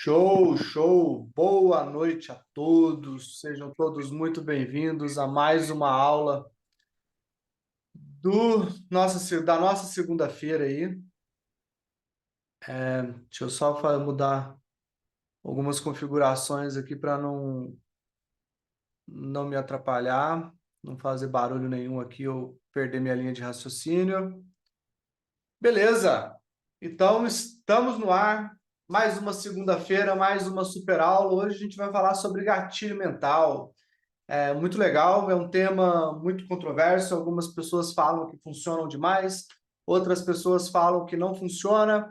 Show, show! Boa noite a todos, sejam todos muito bem-vindos a mais uma aula da nossa segunda-feira aí. Deixa eu só mudar algumas configurações aqui para não me atrapalhar, não fazer barulho nenhum aqui ou perder minha linha de raciocínio. Beleza! Então, estamos no ar, mais uma segunda-feira, mais uma super aula. Hoje a gente vai falar sobre gatilho mental. É muito legal, é um tema muito controverso. Algumas pessoas falam que funcionam demais, outras pessoas falam que não funciona.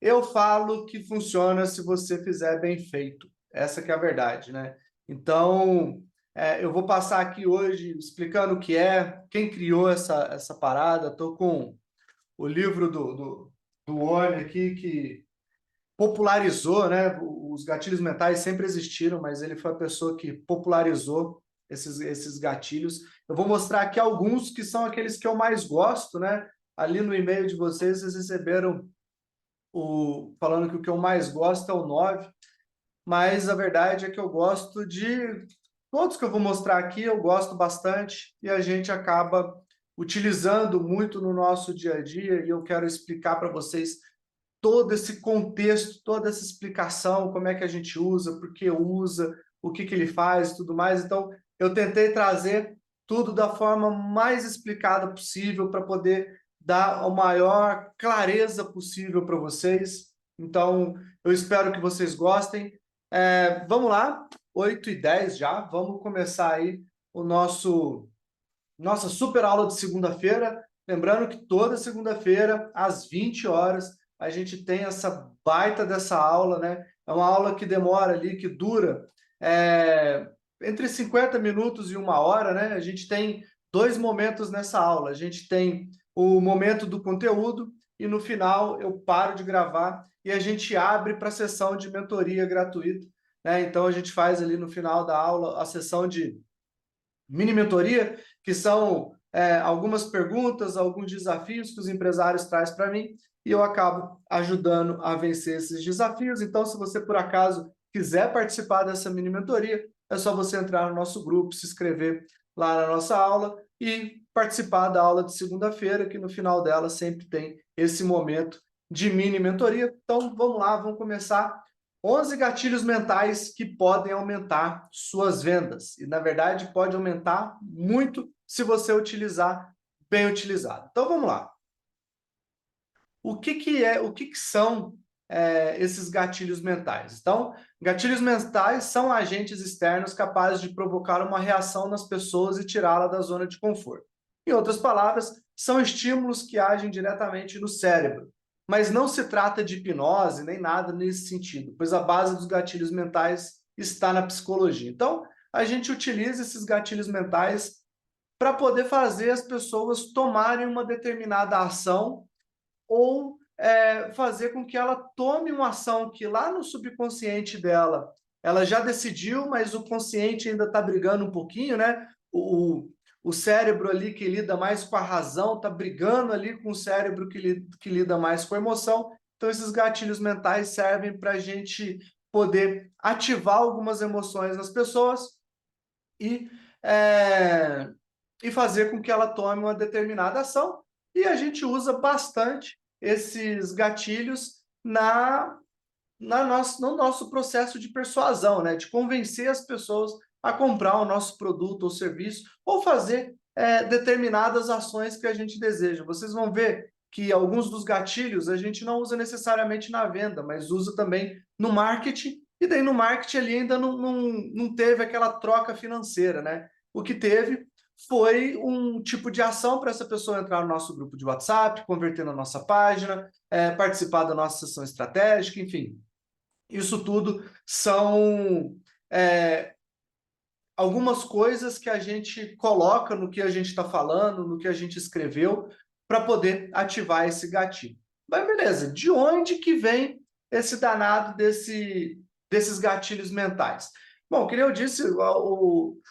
Eu falo que funciona se você fizer bem feito. Essa que é a verdade, né? Então, eu vou passar aqui hoje explicando o que é, quem criou essa parada. Estou com o livro do Oni aqui, que popularizou, né? Os gatilhos mentais sempre existiram, mas ele foi a pessoa que popularizou esses gatilhos. Eu vou mostrar aqui alguns que são aqueles que eu mais gosto, né? Ali no e-mail de vocês, vocês receberam falando que o que eu mais gosto é o 9, mas a verdade é que eu gosto de todos que eu vou mostrar aqui, eu gosto bastante e a gente acaba utilizando muito no nosso dia a dia, e eu quero explicar para vocês todo esse contexto, toda essa explicação, como é que a gente usa, por que usa, o que ele faz e tudo mais. Então, eu tentei trazer tudo da forma mais explicada possível para poder dar a maior clareza possível para vocês. Então, eu espero que vocês gostem. Vamos lá, 8h10 já, vamos começar aí o nossa super aula de segunda-feira. Lembrando que toda segunda-feira, às 20 horas, a gente tem essa baita dessa aula, né? É uma aula que demora ali, que dura entre 50 minutos e 1 hora, né? A gente tem dois momentos nessa aula. A gente tem o momento do conteúdo e no final eu paro de gravar e a gente abre para a sessão de mentoria gratuita, né? Então a gente faz ali no final da aula a sessão de mini mentoria, que são algumas perguntas, alguns desafios que os empresários trazem para mim, e eu acabo ajudando a vencer esses desafios. Então, se você, por acaso, quiser participar dessa mini mentoria, é só você entrar no nosso grupo, se inscrever lá na nossa aula e participar da aula de segunda-feira, que no final dela sempre tem esse momento de mini mentoria. Então, vamos lá, vamos começar. 11 gatilhos mentais que podem aumentar suas vendas. E, na verdade, pode aumentar muito se você utilizar bem utilizado. Então, vamos lá. O que são esses gatilhos mentais? Então, gatilhos mentais são agentes externos capazes de provocar uma reação nas pessoas e tirá-la da zona de conforto. Em outras palavras, são estímulos que agem diretamente no cérebro. Mas não se trata de hipnose nem nada nesse sentido, pois a base dos gatilhos mentais está na psicologia. Então, a gente utiliza esses gatilhos mentais para poder fazer as pessoas tomarem uma determinada ação ou fazer com que ela tome uma ação que lá no subconsciente dela ela já decidiu, mas o consciente ainda está brigando um pouquinho, né? O cérebro ali que lida mais com a razão está brigando ali com o cérebro que lida mais com a emoção. Então, esses gatilhos mentais servem para a gente poder ativar algumas emoções nas pessoas e, é, e fazer com que ela tome uma determinada ação. E a gente usa bastante esses gatilhos no nosso processo de persuasão, né? De convencer as pessoas a comprar o nosso produto ou serviço ou fazer determinadas ações que a gente deseja. Vocês vão ver que alguns dos gatilhos a gente não usa necessariamente na venda, mas usa também no marketing, e daí no marketing ali ainda não teve aquela troca financeira, né? O que teve foi um tipo de ação para essa pessoa entrar no nosso grupo de WhatsApp, converter na nossa página, participar da nossa sessão estratégica, enfim. Isso tudo são algumas coisas que a gente coloca no que a gente está falando, no que a gente escreveu, para poder ativar esse gatilho. Mas beleza, de onde que vem esse danado desses gatilhos mentais? Bom, como eu disse,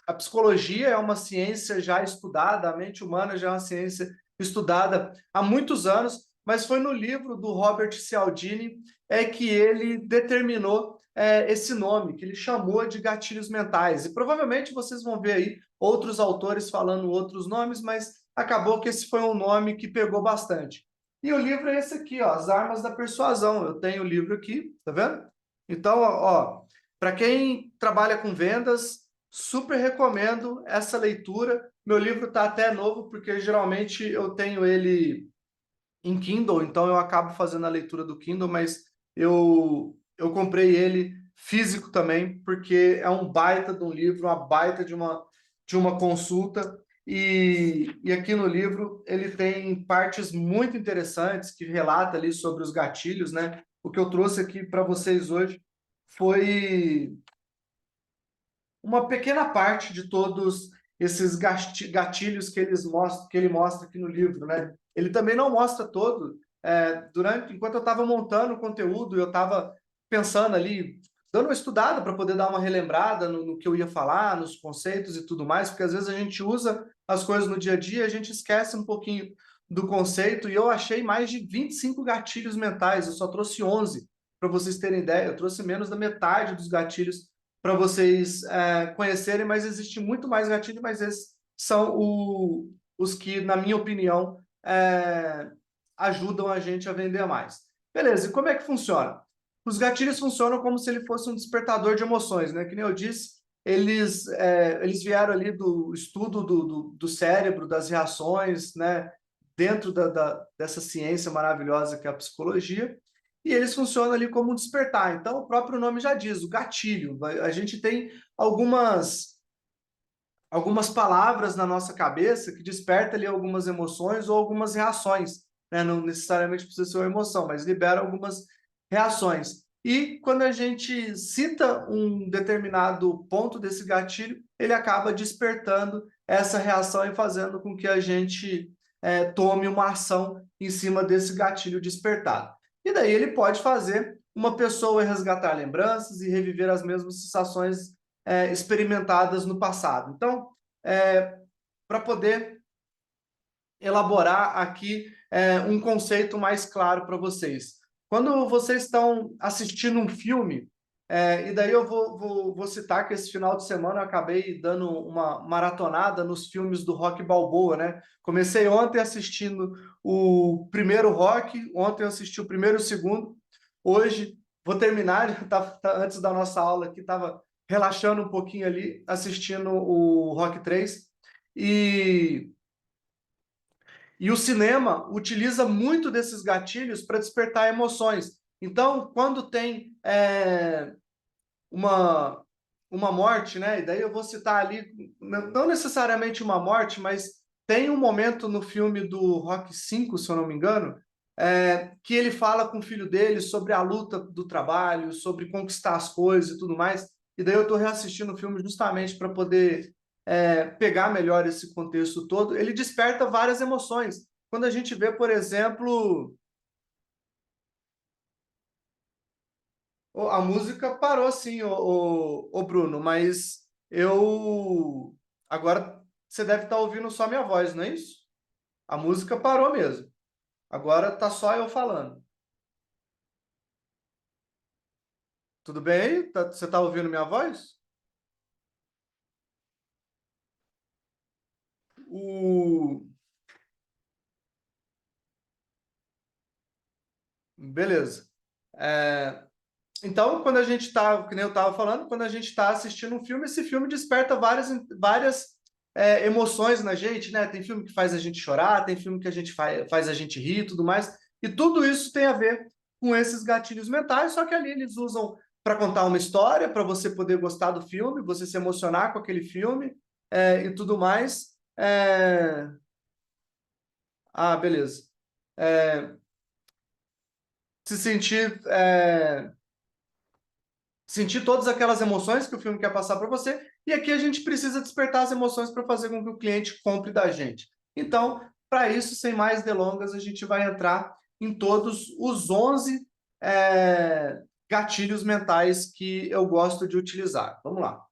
a psicologia é uma ciência já estudada, a mente humana já é uma ciência estudada há muitos anos, mas foi no livro do Robert Cialdini que ele determinou esse nome, que ele chamou de gatilhos mentais. E provavelmente vocês vão ver aí outros autores falando outros nomes, mas acabou que esse foi um nome que pegou bastante. E o livro é esse aqui, ó, As Armas da Persuasão. Eu tenho o livro aqui, tá vendo? Então, ó, para quem trabalha com vendas, super recomendo essa leitura. Meu livro está até novo, porque geralmente eu tenho ele em Kindle, então eu acabo fazendo a leitura do Kindle, mas eu comprei ele físico também, porque é um baita de um livro, uma baita de uma consulta, e aqui no livro ele tem partes muito interessantes que relata ali sobre os gatilhos, né? O que eu trouxe aqui para vocês hoje foi uma pequena parte de todos esses gatilhos que ele mostra aqui no livro, né? Ele também não mostra todo. Enquanto eu estava montando o conteúdo, eu estava pensando ali, dando uma estudada para poder dar uma relembrada no que eu ia falar, nos conceitos e tudo mais, porque às vezes a gente usa as coisas no dia a dia, a gente esquece um pouquinho do conceito, e eu achei mais de 25 gatilhos mentais, eu só trouxe 11, para vocês terem ideia, eu trouxe menos da metade dos gatilhos para vocês conhecerem, mas existe muito mais gatilho, mas esses são os que, na minha opinião, ajudam a gente a vender mais. Beleza, e como é que funciona? Os gatilhos funcionam como se ele fosse um despertador de emoções, né? Que nem eu disse, eles vieram ali do estudo do cérebro, das reações, né? Dentro dessa ciência maravilhosa que é a psicologia, e eles funcionam ali como um despertar. Então, o próprio nome já diz, o gatilho. A gente tem algumas palavras na nossa cabeça que despertam ali algumas emoções ou algumas reações, né? Não necessariamente precisa ser uma emoção, mas libera algumas reações. E quando a gente cita um determinado ponto desse gatilho, ele acaba despertando essa reação e fazendo com que a gente tome uma ação em cima desse gatilho despertado. E daí ele pode fazer uma pessoa resgatar lembranças e reviver as mesmas sensações experimentadas no passado. Então, para poder elaborar aqui um conceito mais claro para vocês. Quando vocês estão assistindo um filme, e daí eu vou citar que esse final de semana eu acabei dando uma maratonada nos filmes do Rock Balboa, né? Comecei ontem assistindo o primeiro Rock, ontem eu assisti o primeiro e o segundo, hoje vou terminar, antes da nossa aula aqui, estava relaxando um pouquinho ali, assistindo o Rock 3, e e o cinema utiliza muito desses gatilhos para despertar emoções. Então, quando tem uma, uma morte, né? E daí eu vou citar ali, não necessariamente uma morte, mas tem um momento no filme do Rock 5, se eu não me engano, que ele fala com o filho dele sobre a luta do trabalho, sobre conquistar as coisas e tudo mais. E daí eu estou reassistindo o filme justamente para poder pegar melhor esse contexto todo. Ele desperta várias emoções. Quando a gente vê, por exemplo, a música parou sim, o Bruno, mas eu. Agora você deve estar ouvindo só minha voz, não é isso? A música parou mesmo. Agora tá só eu falando. Tudo bem aí? Você está ouvindo minha voz? O... Beleza. É, Então, quando a gente está, que nem eu estava falando, quando a gente está assistindo um filme, esse filme desperta várias emoções na gente, né? Tem filme que faz a gente chorar, tem filme que a gente faz a gente rir e tudo mais. E tudo isso tem a ver com esses gatilhos mentais, só que ali eles usam para contar uma história, para você poder gostar do filme, você se emocionar com aquele filme e tudo mais. Beleza. É, Se sentir sentir todas aquelas emoções que o filme quer passar para você, e aqui a gente precisa despertar as emoções para fazer com que o cliente compre da gente. Então, para isso, sem mais delongas, a gente vai entrar em todos os 11 gatilhos mentais que eu gosto de utilizar. Vamos lá.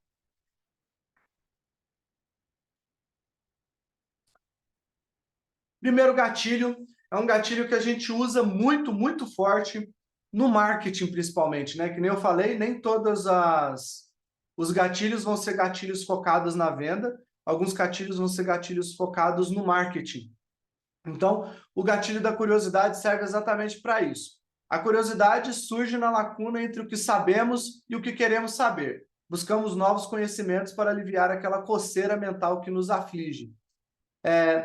Primeiro gatilho é um gatilho que a gente usa muito, muito forte no marketing, principalmente, né? Que nem eu falei, nem todas os gatilhos vão ser gatilhos focados na venda, alguns gatilhos vão ser gatilhos focados no marketing. Então, o gatilho da curiosidade serve exatamente para isso. A curiosidade surge na lacuna entre o que sabemos e o que queremos saber. Buscamos novos conhecimentos para aliviar aquela coceira mental que nos aflige.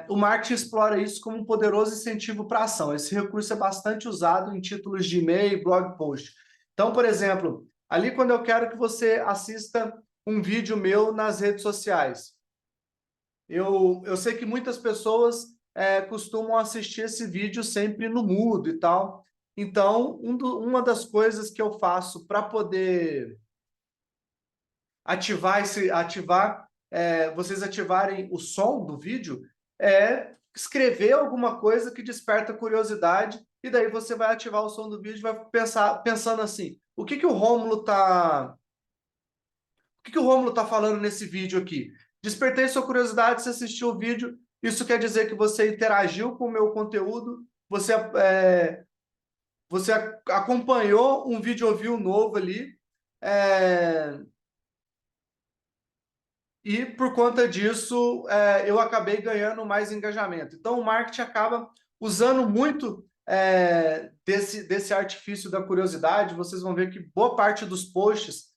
O marketing explora isso como um poderoso incentivo para a ação. Esse recurso é bastante usado em títulos de e-mail e blog post. Então, por exemplo, ali quando eu quero que você assista um vídeo meu nas redes sociais, eu sei que muitas pessoas costumam assistir esse vídeo sempre no mudo e tal. Então, uma das coisas que eu faço para poder vocês ativarem o som do vídeo é escrever alguma coisa que desperta curiosidade, e daí você vai ativar o som do vídeo e vai pensando assim, o que o Rômulo tá falando nesse vídeo aqui? Despertei sua curiosidade, você assistiu o vídeo, isso quer dizer que você interagiu com o meu conteúdo, você acompanhou um vídeo view novo ali, é, e por conta disso eu acabei ganhando mais engajamento. Então o marketing acaba usando muito desse artifício da curiosidade. Vocês vão ver que boa parte dos posts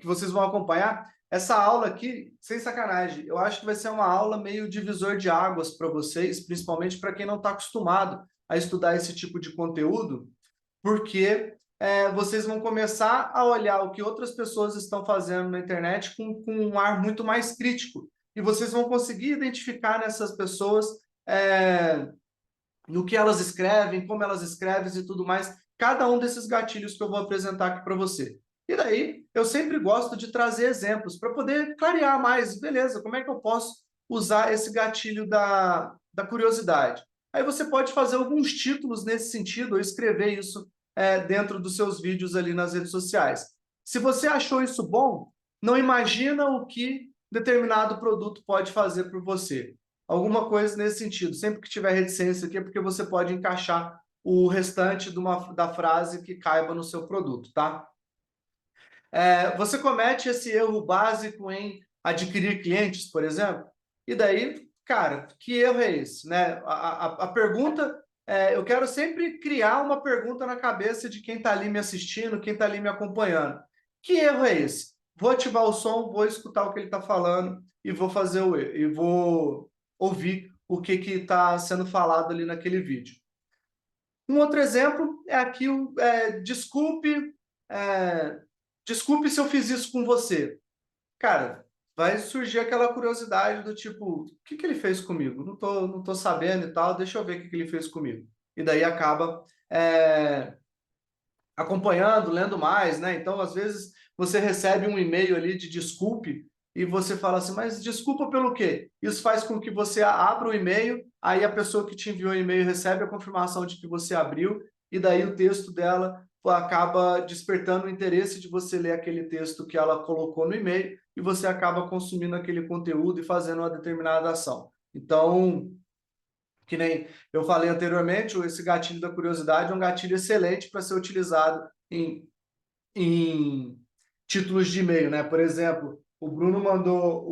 que vocês vão acompanhar, essa aula aqui, sem sacanagem, eu acho que vai ser uma aula meio divisor de águas para vocês, principalmente para quem não está acostumado a estudar esse tipo de conteúdo, porque vocês vão começar a olhar o que outras pessoas estão fazendo na internet com um ar muito mais crítico. E vocês vão conseguir identificar nessas pessoas no que elas escrevem, como elas escrevem e tudo mais, cada um desses gatilhos que eu vou apresentar aqui para você. E daí, eu sempre gosto de trazer exemplos para poder clarear mais, beleza, como é que eu posso usar esse gatilho da curiosidade? Aí você pode fazer alguns títulos nesse sentido, ou escrever isso dentro dos seus vídeos ali nas redes sociais. Se você achou isso bom, não imagina o que determinado produto pode fazer por você. Alguma coisa nesse sentido. Sempre que tiver reticência aqui é porque você pode encaixar o restante da frase que caiba no seu produto, tá? Você comete esse erro básico em adquirir clientes, por exemplo, e daí, cara, que erro é esse, né? A pergunta, eu quero sempre criar uma pergunta na cabeça de quem está ali me assistindo, quem está ali me acompanhando. Que erro é esse? Vou ativar o som, vou escutar o que ele está falando e vou fazer e vou ouvir o que está sendo falado ali naquele vídeo. Um outro exemplo é aqui o é, desculpe se eu fiz isso com você. Cara, vai surgir aquela curiosidade do tipo, o que ele fez comigo? Não tô sabendo e tal, deixa eu ver o que ele fez comigo. E daí acaba acompanhando, lendo mais, né? Então, às vezes, você recebe um e-mail ali de desculpe e você fala assim, mas desculpa pelo quê? Isso faz com que você abra o e-mail, aí a pessoa que te enviou o e-mail recebe a confirmação de que você abriu, e daí o texto dela acaba despertando o interesse de você ler aquele texto que ela colocou no e-mail, e você acaba consumindo aquele conteúdo e fazendo uma determinada ação. Então, que nem eu falei anteriormente, esse gatilho da curiosidade é um gatilho excelente para ser utilizado em títulos de e-mail, né? Por exemplo, o Bruno mandou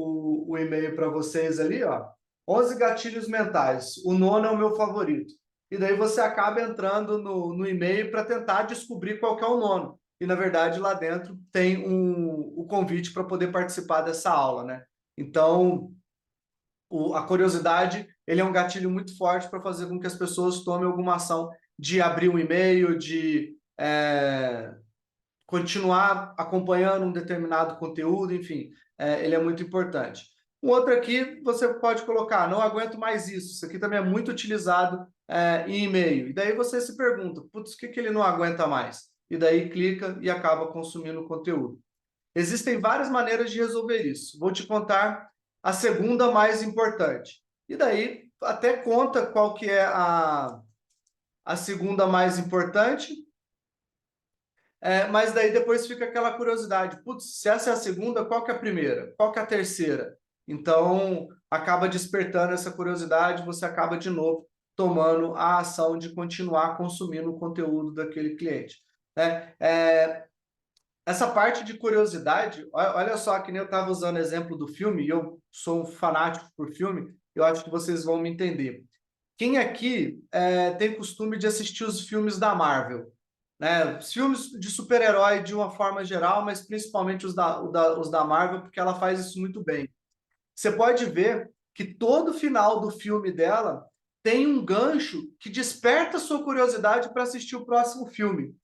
o e-mail para vocês ali, ó, 11 gatilhos mentais, o nono é o meu favorito. E daí você acaba entrando no e-mail para tentar descobrir qual que é o nono. E, na verdade, lá dentro tem o convite para poder participar dessa aula, né? Então, a curiosidade, ele é um gatilho muito forte para fazer com que as pessoas tomem alguma ação de abrir um e-mail, de continuar acompanhando um determinado conteúdo, enfim, ele é muito importante. Um outro aqui, você pode colocar, não aguento mais isso. Isso aqui também é muito utilizado em e-mail. E daí você se pergunta, putz, o que ele não aguenta mais? E daí clica e acaba consumindo o conteúdo. Existem várias maneiras de resolver isso. Vou te contar a segunda mais importante. E daí até conta qual que é a segunda mais importante, mas daí depois fica aquela curiosidade. Putz, se essa é a segunda, qual que é a primeira? Qual que é a terceira? Então, acaba despertando essa curiosidade, você acaba de novo tomando a ação de continuar consumindo o conteúdo daquele cliente, né? Essa parte de curiosidade, olha só, que nem eu estava usando o exemplo do filme, e eu sou um fanático por filme, eu acho que vocês vão me entender. Quem aqui tem costume de assistir os filmes da Marvel? Né? Os filmes de super-herói de uma forma geral, mas principalmente os da Marvel, porque ela faz isso muito bem. Você pode ver que todo final do filme dela tem um gancho que desperta sua curiosidade para assistir o próximo filme.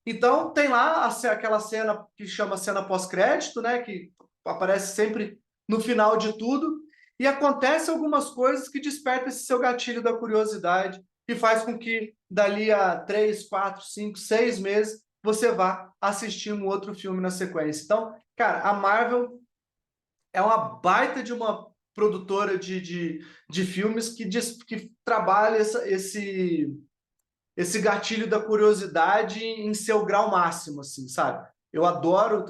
Então, tem lá aquela cena que chama cena pós-crédito, né? Que aparece sempre no final de tudo, e acontece algumas coisas que despertam esse seu gatilho da curiosidade e faz com que dali a 3, 4, 5, 6 meses você vá assistir um outro filme na sequência. Então, cara, a Marvel é uma baita de uma produtora de filmes que trabalha esse gatilho da curiosidade em seu grau máximo, assim, sabe? Eu adoro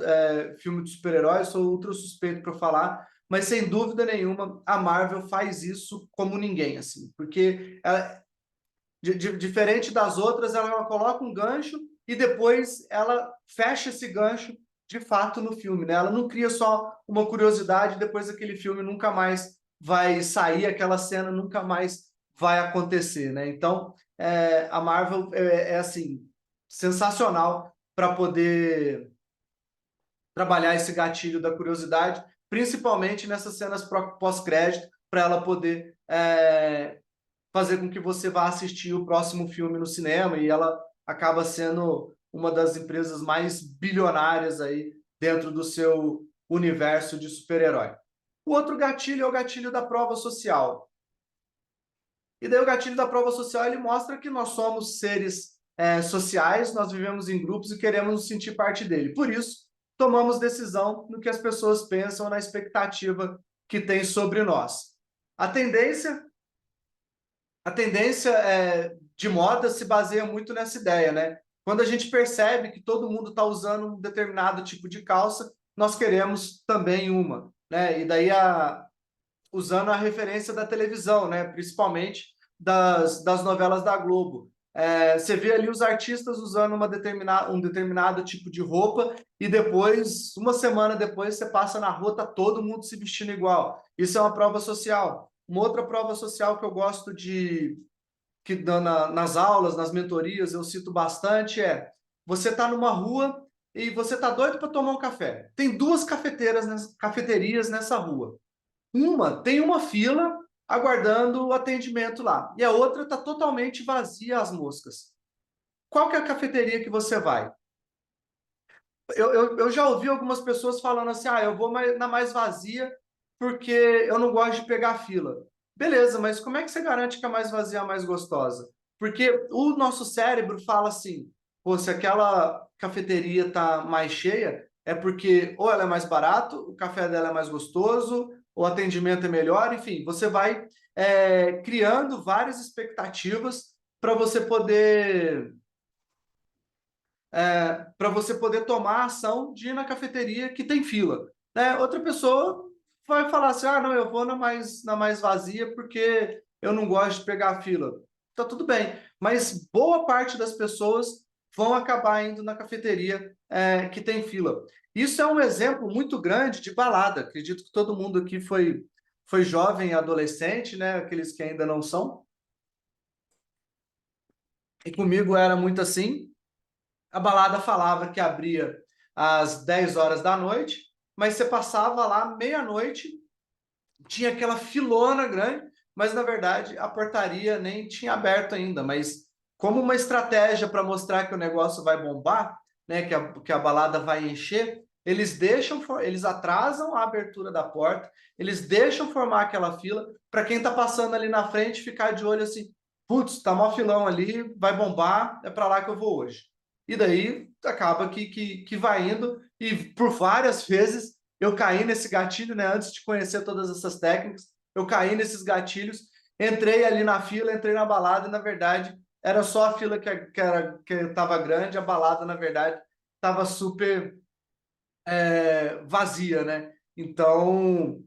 filme de super-heróis, sou ultra suspeito para falar, mas sem dúvida nenhuma a Marvel faz isso como ninguém, assim, porque diferente das outras, ela coloca um gancho e depois ela fecha esse gancho de fato no filme, né? Ela não cria só uma curiosidade, depois aquele filme nunca mais vai sair, aquela cena nunca mais vai acontecer, né? Então, a Marvel assim, sensacional para poder trabalhar esse gatilho da curiosidade, principalmente nessas cenas pós-crédito, para ela poder fazer com que você vá assistir o próximo filme no cinema, e ela acaba sendo uma das empresas mais bilionárias aí dentro do seu universo de super-herói. O outro gatilho é o gatilho da prova social. E daí o gatilho da prova social ele mostra que nós somos seres sociais, nós vivemos em grupos e queremos nos sentir parte dele. Por isso, tomamos decisão no que as pessoas pensam, na expectativa que tem sobre nós. A tendência de moda se baseia muito nessa ideia, né? Quando a gente percebe que todo mundo está usando um determinado tipo de calça, nós queremos também uma, né? E daí usando a referência da televisão, né? Principalmente das novelas da Globo. Você vê ali os artistas usando um determinado tipo de roupa e depois, uma semana depois, você passa na rua, tá todo mundo se vestindo igual. Isso é uma prova social. Uma outra prova social que eu gosto nas aulas, nas mentorias, eu cito bastante você está numa rua e você está doido para tomar um café. Tem duas cafeterias nessa rua. Uma tem uma fila aguardando o atendimento lá, e a outra está totalmente vazia as moscas. Qual que é a cafeteria que você vai? Eu já ouvi algumas pessoas falando assim, eu vou na mais vazia porque eu não gosto de pegar fila. Beleza, mas como é que você garante que a mais vazia é a mais gostosa? Porque o nosso cérebro fala assim, pô, se aquela cafeteria tá mais cheia, é porque ou ela é mais barato, o café dela é mais gostoso, o atendimento é melhor, enfim, você vai criando várias expectativas para você poder tomar a ação de ir na cafeteria que tem fila, né? Outra pessoa vai falar assim, não, eu vou na mais vazia porque eu não gosto de pegar a fila. Tá tudo bem, mas boa parte das pessoas vão acabar indo na cafeteria que tem fila. Isso é um exemplo muito grande de balada. Acredito que todo mundo aqui foi jovem e adolescente, né? Aqueles que ainda não são. E comigo era muito assim. A balada falava que abria às 10 horas da noite, mas você passava lá meia-noite, tinha aquela filona grande, mas na verdade a portaria nem tinha aberto ainda. Mas como uma estratégia para mostrar que o negócio vai bombar, né, que a balada vai encher, eles atrasam a abertura da porta, eles deixam formar aquela fila para quem está passando ali na frente ficar de olho assim, putz, tá mó filão ali, vai bombar, é para lá que eu vou hoje. E daí acaba que vai indo, e por várias vezes eu caí nesse gatilho, né? Antes de conhecer todas essas técnicas, eu caí nesses gatilhos, entrei ali na fila, entrei na balada, e na verdade era só a fila que estava grande, a balada, na verdade, estava super vazia, né? Então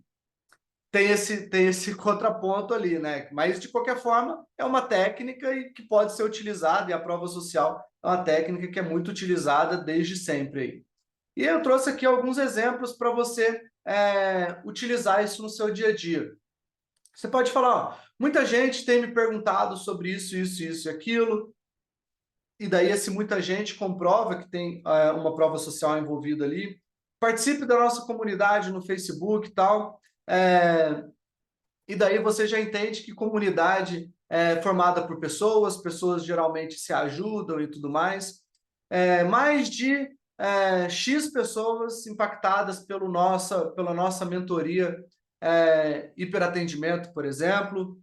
tem esse contraponto ali, né? Mas, de qualquer forma, é uma técnica e que pode ser utilizada, e a prova social é uma técnica que é muito utilizada desde sempre aí. E eu trouxe aqui alguns exemplos para você utilizar isso no seu dia a dia. Você pode falar, ó, muita gente tem me perguntado sobre isso, isso, isso e aquilo, e daí esse muita gente comprova que tem uma prova social envolvida ali. Participe da nossa comunidade no Facebook e tal, e daí você já entende que comunidade é formada por pessoas, pessoas geralmente se ajudam e tudo mais. Mais de X pessoas impactadas pela nossa mentoria hiperatendimento, por exemplo.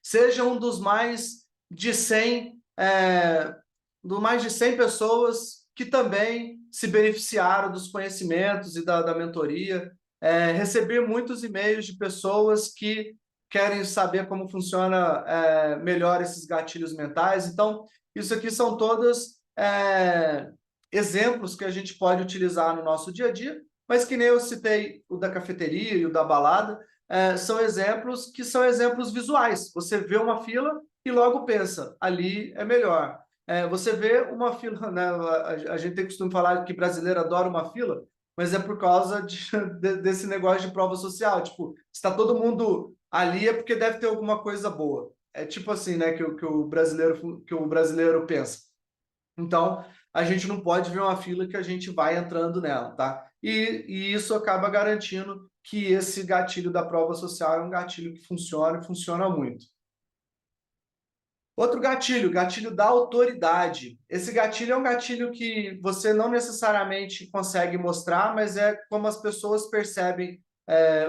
Seja um dos mais de 100, mais de 100 pessoas que também se beneficiaram dos conhecimentos e da mentoria. Receber muitos e-mails de pessoas que querem saber como funciona melhor esses gatilhos mentais. Então, isso aqui são todos exemplos que a gente pode utilizar no nosso dia a dia, mas que nem eu citei o da cafeteria e o da balada, são exemplos que são exemplos visuais. Você vê uma fila e logo pensa, ali é melhor. Você vê uma fila, né? A gente tem costume falar que brasileiro adora uma fila, mas é por causa desse negócio de prova social. Tipo, se está todo mundo ali é porque deve ter alguma coisa boa. É tipo assim, né, que o brasileiro pensa. Então, a gente não pode ver uma fila que a gente vai entrando nela, tá? E isso acaba garantindo que esse gatilho da prova social é um gatilho que funciona e funciona muito. Outro gatilho, gatilho da autoridade. Esse gatilho é um gatilho que você não necessariamente consegue mostrar, mas é como as pessoas percebem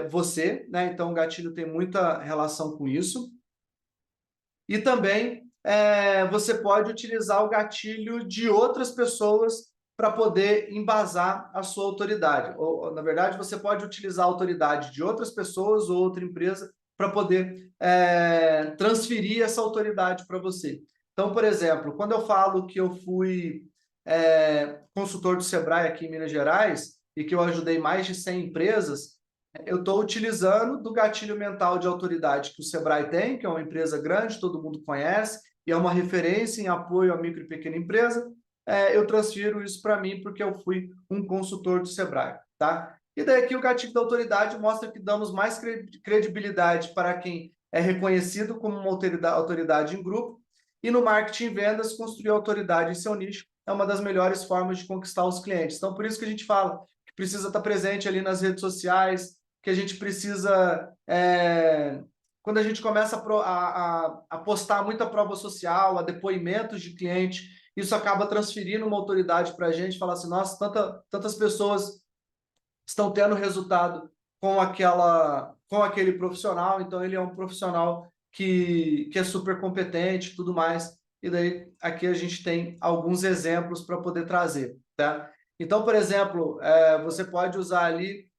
você, né? Então, o gatilho tem muita relação com isso. E também você pode utilizar o gatilho de outras pessoas para poder embasar a sua autoridade. Ou, na verdade, você pode utilizar a autoridade de outras pessoas ou outra empresa para poder transferir essa autoridade para você. Então, por exemplo, quando eu falo que eu fui consultor do Sebrae aqui em Minas Gerais e que eu ajudei mais de 100 empresas, eu estou utilizando do gatilho mental de autoridade que o Sebrae tem, que é uma empresa grande, todo mundo conhece, e é uma referência em apoio à micro e pequena empresa. Eu transfiro isso para mim porque eu fui um consultor do Sebrae, tá? E daí aqui o gatilho da autoridade mostra que damos mais credibilidade para quem é reconhecido como uma autoridade em grupo, e no marketing e vendas, construir autoridade em seu nicho é uma das melhores formas de conquistar os clientes. Então, por isso que a gente fala que precisa estar presente ali nas redes sociais, que a gente precisa, quando a gente começa a postar muita prova social, a depoimentos de cliente, isso acaba transferindo uma autoridade para a gente, falar assim, nossa, tantas pessoas estão tendo resultado com aquele profissional, então ele é um profissional que é super competente e tudo mais. E daí aqui a gente tem alguns exemplos para poder trazer, tá? Então, por exemplo, você pode usar ali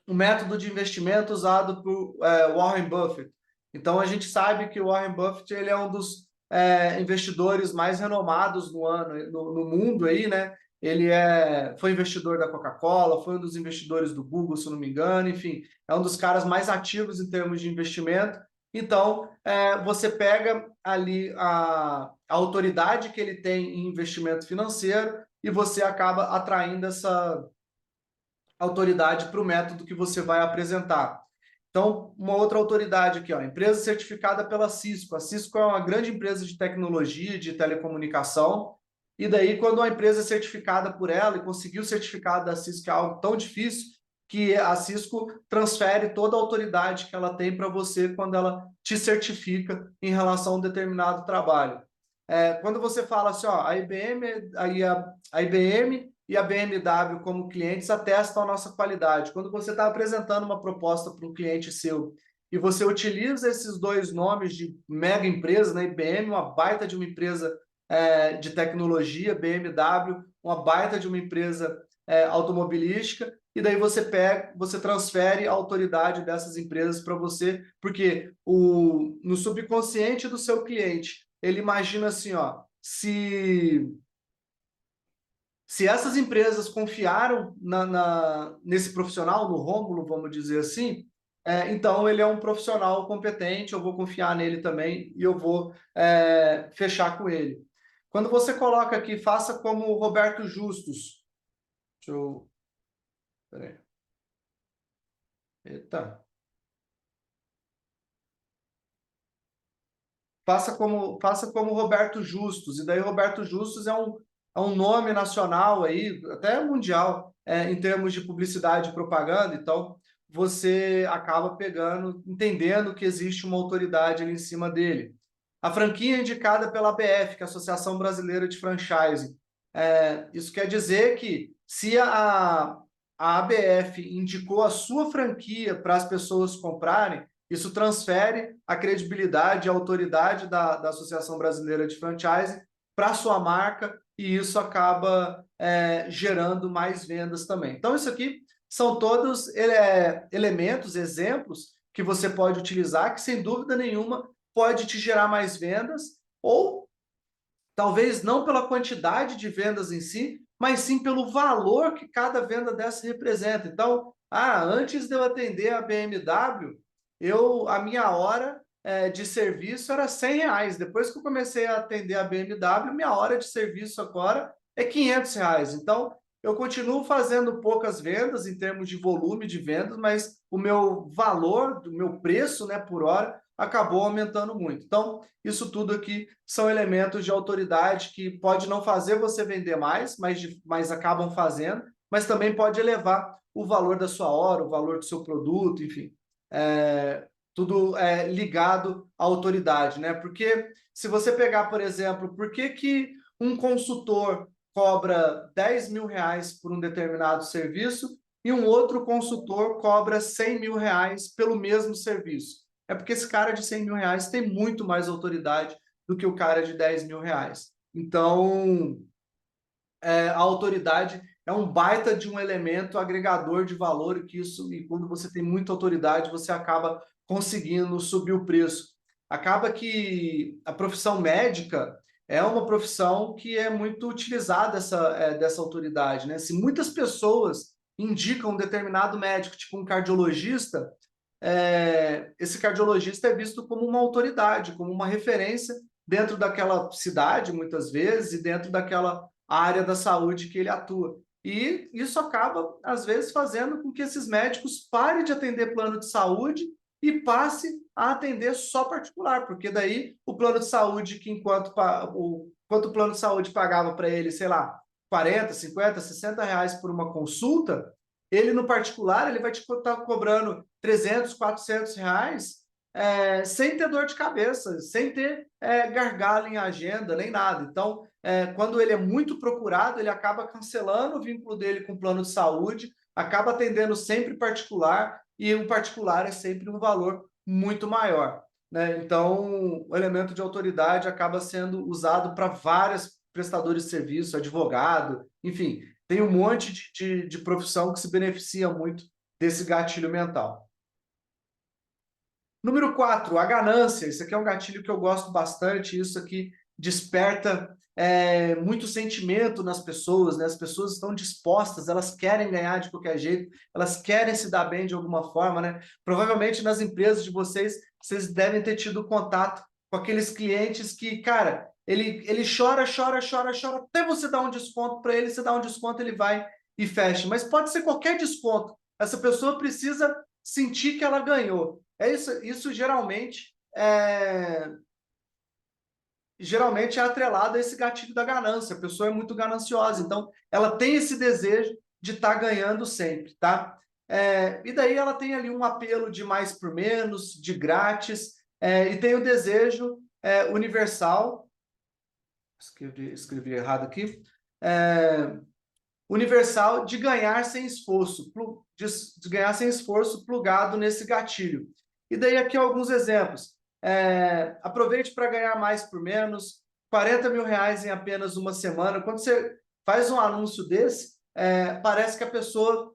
um método de investimento usado por Warren Buffett. Então, a gente sabe que o Warren Buffett ele é um dos investidores mais renomados no mundo aí, né? Ele foi investidor da Coca-Cola, foi um dos investidores do Google, se não me engano, enfim, é um dos caras mais ativos em termos de investimento. Então, você pega ali a autoridade que ele tem em investimento financeiro e você acaba atraindo essa autoridade para o método que você vai apresentar. Então, uma outra autoridade aqui, ó, empresa certificada pela Cisco. A Cisco é uma grande empresa de tecnologia, de telecomunicação, e daí quando uma empresa é certificada por ela e conseguiu o certificado da Cisco é algo tão difícil que a Cisco transfere toda a autoridade que ela tem para você quando ela te certifica em relação a um determinado trabalho. Quando você fala assim, ó, a IBM e a BMW como clientes atestam a nossa qualidade. Quando você está apresentando uma proposta para um cliente seu e você utiliza esses dois nomes de mega empresa, né? IBM, uma baita de uma empresa de tecnologia, BMW, uma baita de uma empresa automobilística, e daí você transfere a autoridade dessas empresas para você, porque no subconsciente do seu cliente, ele imagina assim, ó, Se essas empresas confiaram nesse profissional, no Rômulo, vamos dizer assim, então ele é um profissional competente, eu vou confiar nele também e eu vou fechar com ele. Quando você coloca aqui, faça como o Roberto Justus. Deixa eu... Peraí. Eita. Faça como Roberto Justus, e daí Roberto Justus é um nome nacional aí, até mundial, em termos de publicidade e propaganda, então você acaba pegando, entendendo que existe uma autoridade ali em cima dele. A franquia é indicada pela ABF, que é a Associação Brasileira de Franchising. Isso quer dizer que se a ABF indicou a sua franquia para as pessoas comprarem, isso transfere a credibilidade e a autoridade da Associação Brasileira de Franchising para a sua marca e isso acaba gerando mais vendas também. Então, isso aqui são todos elementos, exemplos que você pode utilizar que, sem dúvida nenhuma, pode te gerar mais vendas ou talvez não pela quantidade de vendas em si, mas sim pelo valor que cada venda dessa representa. Então, antes de eu atender a BMW, a minha hora de serviço era R$ 100. Depois que eu comecei a atender a BMW, minha hora de serviço agora é R$ 500. Então, eu continuo fazendo poucas vendas em termos de volume de vendas, mas o meu valor, o meu preço, né, por hora, acabou aumentando muito. Então, isso tudo aqui são elementos de autoridade que pode não fazer você vender mais, mas acabam fazendo, mas também pode elevar o valor da sua hora, o valor do seu produto, enfim. Tudo ligado à autoridade, né? Porque se você pegar, por exemplo, por que um consultor cobra R$ 10.000 por um determinado serviço e um outro consultor cobra R$ 100.000 pelo mesmo serviço? É porque esse cara de R$ 100.000 tem muito mais autoridade do que o cara de R$ 10.000. Então, a autoridade é um baita de um elemento agregador de valor e quando você tem muita autoridade, você acaba conseguindo subir o preço. Acaba que a profissão médica é uma profissão que é muito utilizada dessa autoridade, né? Se muitas pessoas indicam um determinado médico, tipo um cardiologista, esse cardiologista é visto como uma autoridade, como uma referência dentro daquela cidade, muitas vezes, e dentro daquela área da saúde que ele atua. E isso acaba, às vezes, fazendo com que esses médicos parem de atender plano de saúde e passe a atender só particular, porque daí o plano de saúde, que enquanto o plano de saúde pagava para ele, sei lá, 40, 50, R$ 60 por uma consulta, ele no particular, ele vai te estar cobrando 300, R$ 400, sem ter dor de cabeça, sem ter gargalo em agenda, nem nada. Então, quando ele é muito procurado, ele acaba cancelando o vínculo dele com o plano de saúde, acaba atendendo sempre particular, e o particular é sempre um valor muito maior, né? Então, o elemento de autoridade acaba sendo usado para vários prestadores de serviço, advogado, enfim, tem um monte de profissão que se beneficia muito desse gatilho mental. Número 4, a ganância. Isso aqui é um gatilho que eu gosto bastante. Isso aqui desperta muito sentimento nas pessoas, né? As pessoas estão dispostas, elas querem ganhar de qualquer jeito, elas querem se dar bem de alguma forma, né? Provavelmente nas empresas de vocês, vocês devem ter tido contato com aqueles clientes que, cara, ele chora, chora, chora, chora, até você dar um desconto para ele, você dá um desconto, ele vai e fecha. Mas pode ser qualquer desconto. Essa pessoa precisa sentir que ela ganhou. Isso geralmente é atrelado a esse gatilho da ganância. A pessoa é muito gananciosa, então ela tem esse desejo de estar ganhando sempre, tá? E daí ela tem ali um apelo de mais por menos, de grátis, e tem o desejo universal. Escrevi errado aqui. Universal de ganhar sem esforço, de ganhar sem esforço plugado nesse gatilho. E daí aqui alguns exemplos. Aproveite para ganhar mais por menos, R$ 40.000 em apenas uma semana. Quando você faz um anúncio desse, parece que a pessoa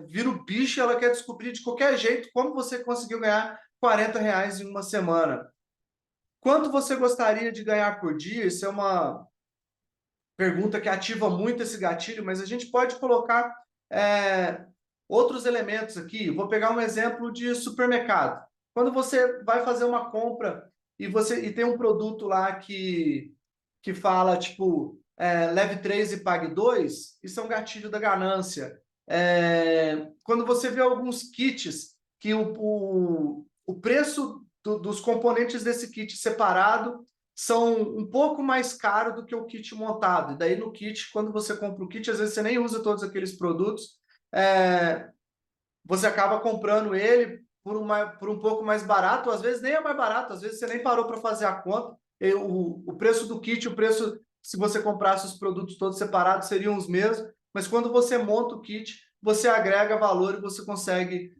vira o bicho, ela quer descobrir de qualquer jeito como você conseguiu ganhar R$ 40 em uma semana. Quanto você gostaria de ganhar por dia? Isso é pergunta que ativa muito esse gatilho, mas a gente pode colocar outros elementos aqui. Vou pegar um exemplo de supermercado. Quando você vai fazer uma compra e tem um produto lá que fala, tipo, leve 3 e pague 2, isso é um gatilho da ganância. Quando você vê alguns kits que o preço dos componentes desse kit separado são um pouco mais caro do que o kit montado. E daí no kit, quando você compra o kit, às vezes você nem usa todos aqueles produtos, você acaba comprando ele por um pouco mais barato, às vezes nem é mais barato, às vezes você nem parou para fazer a conta. O preço do kit, o preço, se você comprasse os produtos todos separados, seriam os mesmos, mas quando você monta o kit, você agrega valor e você consegue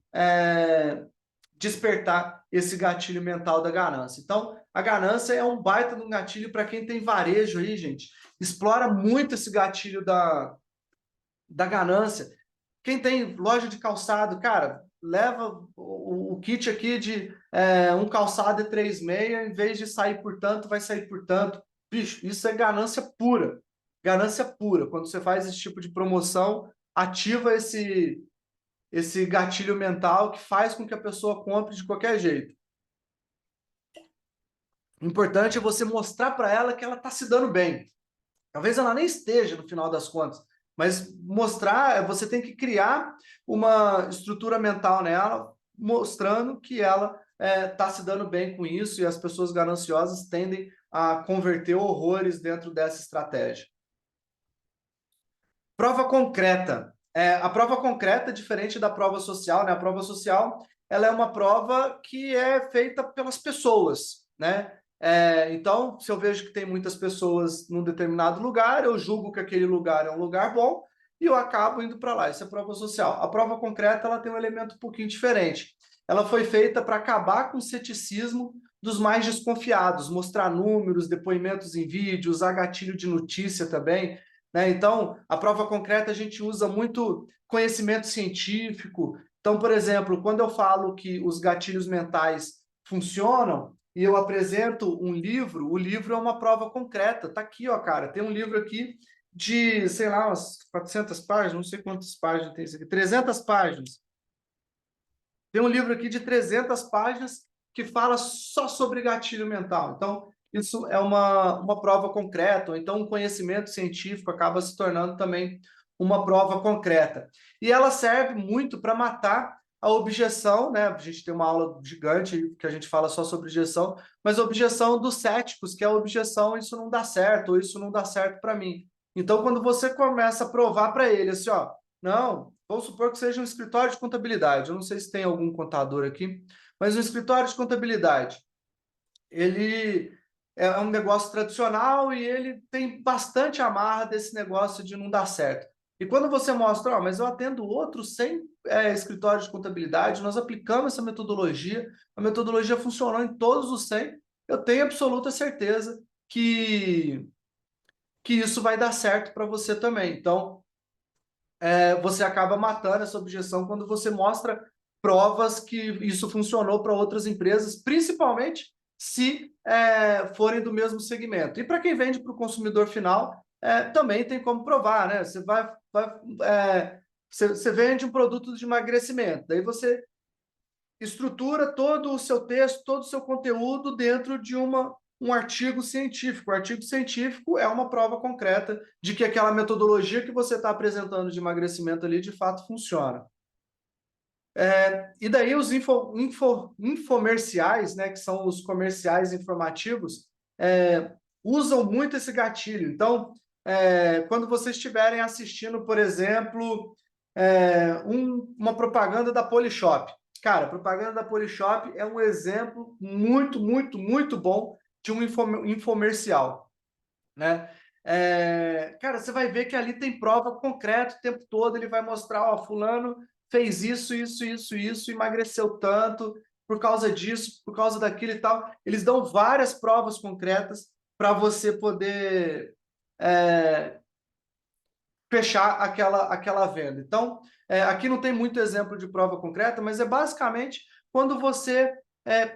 despertar esse gatilho mental da ganância. Então, a ganância é um baita de um gatilho para quem tem varejo aí, gente. Explora muito esse gatilho da ganância. Quem tem loja de calçado, cara, leva o kit aqui de um calçado e 3,6, em vez de sair por tanto, vai sair por tanto. Bicho, isso é ganância pura. Ganância pura. Quando você faz esse tipo de promoção, ativa esse gatilho mental que faz com que a pessoa compre de qualquer jeito. O importante é você mostrar para ela que ela está se dando bem. Talvez ela nem esteja no final das contas, mas mostrar, você tem que criar uma estrutura mental nela, mostrando que ela está se dando bem com isso, e as pessoas gananciosas tendem a converter horrores dentro dessa estratégia. Prova concreta. A prova concreta é diferente da prova social, né? A prova social, ela é uma prova que é feita pelas pessoas, né? Então, se eu vejo que tem muitas pessoas num determinado lugar, eu julgo que aquele lugar é um lugar bom e eu acabo indo para lá. Isso é prova social. A prova concreta, ela tem um elemento um pouquinho diferente. Ela foi feita para acabar com o ceticismo dos mais desconfiados, mostrar números, depoimentos em vídeo, usar gatilho de notícia também, né? Então, a prova concreta a gente usa muito conhecimento científico. Então, por exemplo, quando eu falo que os gatilhos mentais funcionam e eu apresento um livro, o livro é uma prova concreta. Tá aqui, ó, cara, tem um livro aqui de, sei lá, umas 400 páginas, não sei quantas páginas tem isso aqui, 300 páginas. Tem um livro aqui de 300 páginas que fala só sobre gatilho mental. Então, isso é uma prova concreta, ou então um conhecimento científico acaba se tornando também uma prova concreta. E ela serve muito para matar a objeção, né? A gente tem uma aula gigante que a gente fala só sobre objeção, mas a objeção dos céticos, que é a objeção, isso não dá certo, ou isso não dá certo para mim. Então, quando você começa a provar para ele, assim, ó, não, vamos supor que seja um escritório de contabilidade, eu não sei se tem algum contador aqui, mas um escritório de contabilidade, ele é um negócio tradicional e ele tem bastante amarra desse negócio de não dar certo. E quando você mostra, ó, mas eu atendo outros 100 escritórios de contabilidade, nós aplicamos essa metodologia, a metodologia funcionou em todos os 100, eu tenho absoluta certeza que isso vai dar certo para você também. Então, você acaba matando essa objeção quando você mostra provas que isso funcionou para outras empresas, principalmente se forem do mesmo segmento. E para quem vende para o consumidor final, também tem como provar, né? Você vende um produto de emagrecimento, daí você estrutura todo o seu texto, todo o seu conteúdo dentro de um artigo científico. O artigo científico é uma prova concreta de que aquela metodologia que você está apresentando de emagrecimento ali, de fato, funciona. E daí os infomerciais, né, que são os comerciais informativos, usam muito esse gatilho. Então, quando vocês estiverem assistindo, por exemplo, uma propaganda da Polishop. Cara, a propaganda da Polishop é um exemplo muito, muito, muito bom de um infomercial, né? Cara, você vai ver que ali tem prova concreta o tempo todo, ele vai mostrar, ó, fulano fez isso, isso, isso, isso, emagreceu tanto por causa disso, por causa daquilo e tal. Eles dão várias provas concretas para você poder fechar aquela venda. Então, aqui não tem muito exemplo de prova concreta, mas é basicamente quando você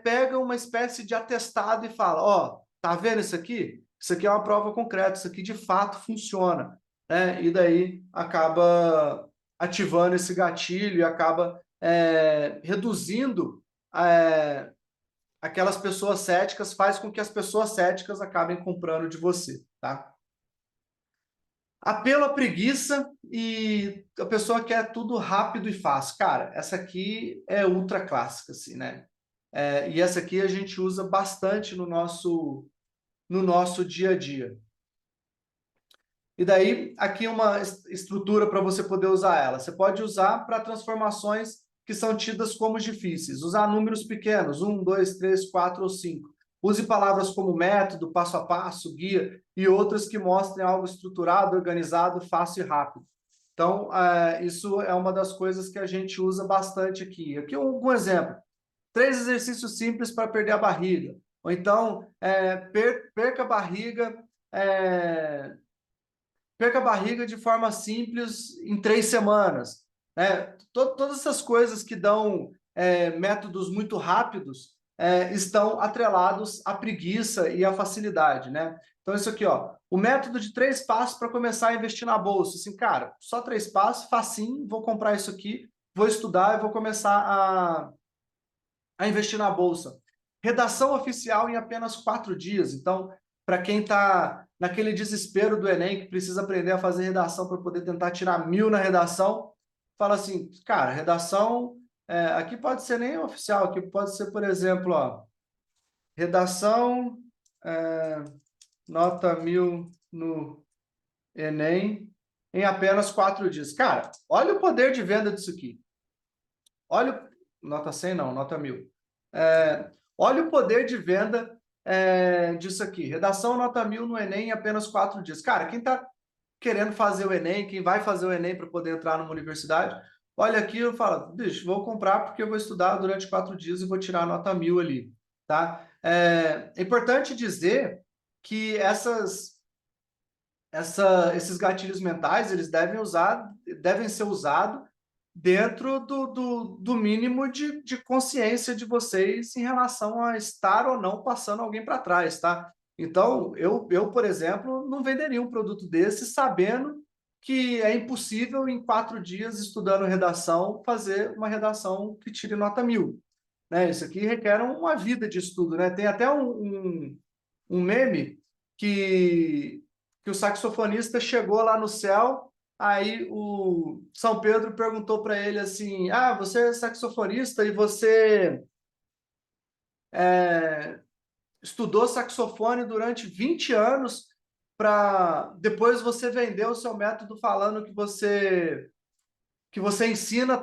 pega uma espécie de atestado e fala, ó, tá vendo isso aqui? isso aqui é uma prova concreta, isso aqui de fato funciona, né? E daí acaba ativando esse gatilho e acaba reduzindo aquelas pessoas céticas, faz com que as pessoas céticas acabem comprando de você, tá? Apelo à preguiça e a pessoa quer tudo rápido e fácil. Cara, essa aqui é ultra clássica, assim, né? E essa aqui a gente usa bastante no nosso dia a dia. E daí, aqui uma estrutura para você poder usar ela. Você pode usar para transformações que são tidas como difíceis. Usar números pequenos, 1, 2, 3, 4 ou 5. Use palavras como método, passo a passo, guia e outras que mostrem algo estruturado, organizado, fácil e rápido. Então, isso é uma das coisas que a gente usa bastante aqui. Aqui um exemplo. 3 exercícios simples para perder a barriga. Ou então, perca a barriga... perca a barriga de forma simples em 3 semanas. Né? Todas essas coisas que dão métodos muito rápidos estão atrelados à preguiça e à facilidade. Né? Então, isso aqui, ó, o método de 3 passos para começar a investir na bolsa. Assim, cara, só 3 passos, facinho, vou comprar isso aqui, vou estudar e vou começar a investir na bolsa. Redação oficial em apenas 4 dias. Então, para quem está naquele desespero do Enem, que precisa aprender a fazer redação para poder tentar tirar 1000 na redação, fala assim, cara, redação, aqui pode ser nem oficial, aqui pode ser, por exemplo, ó, redação, nota 1000 no Enem em apenas 4 dias. Cara, olha o poder de venda disso aqui. Olha, nota 100 não, nota 1000. Olha o poder de venda disso aqui. Redação nota 1000 no Enem em apenas 4 dias. Cara, quem está querendo fazer o Enem, quem vai fazer o Enem para poder entrar numa universidade, olha aqui e fala, bicho, vou comprar porque eu vou estudar durante 4 dias e vou tirar a nota 1000 ali. Tá? É importante dizer que esses gatilhos mentais, eles devem ser usados dentro do mínimo de consciência de vocês em relação a estar ou não passando alguém para trás, tá? Então, eu, por exemplo, não venderia um produto desse sabendo que é impossível em 4 dias estudando redação fazer uma redação que tire nota 1000, né? Isso aqui requer uma vida de estudo, né? Tem até um meme que o saxofonista chegou lá no céu. Aí o São Pedro perguntou para ele assim: ah, você é saxofonista e você estudou saxofone durante 20 anos para depois você vender o seu método falando que você ensina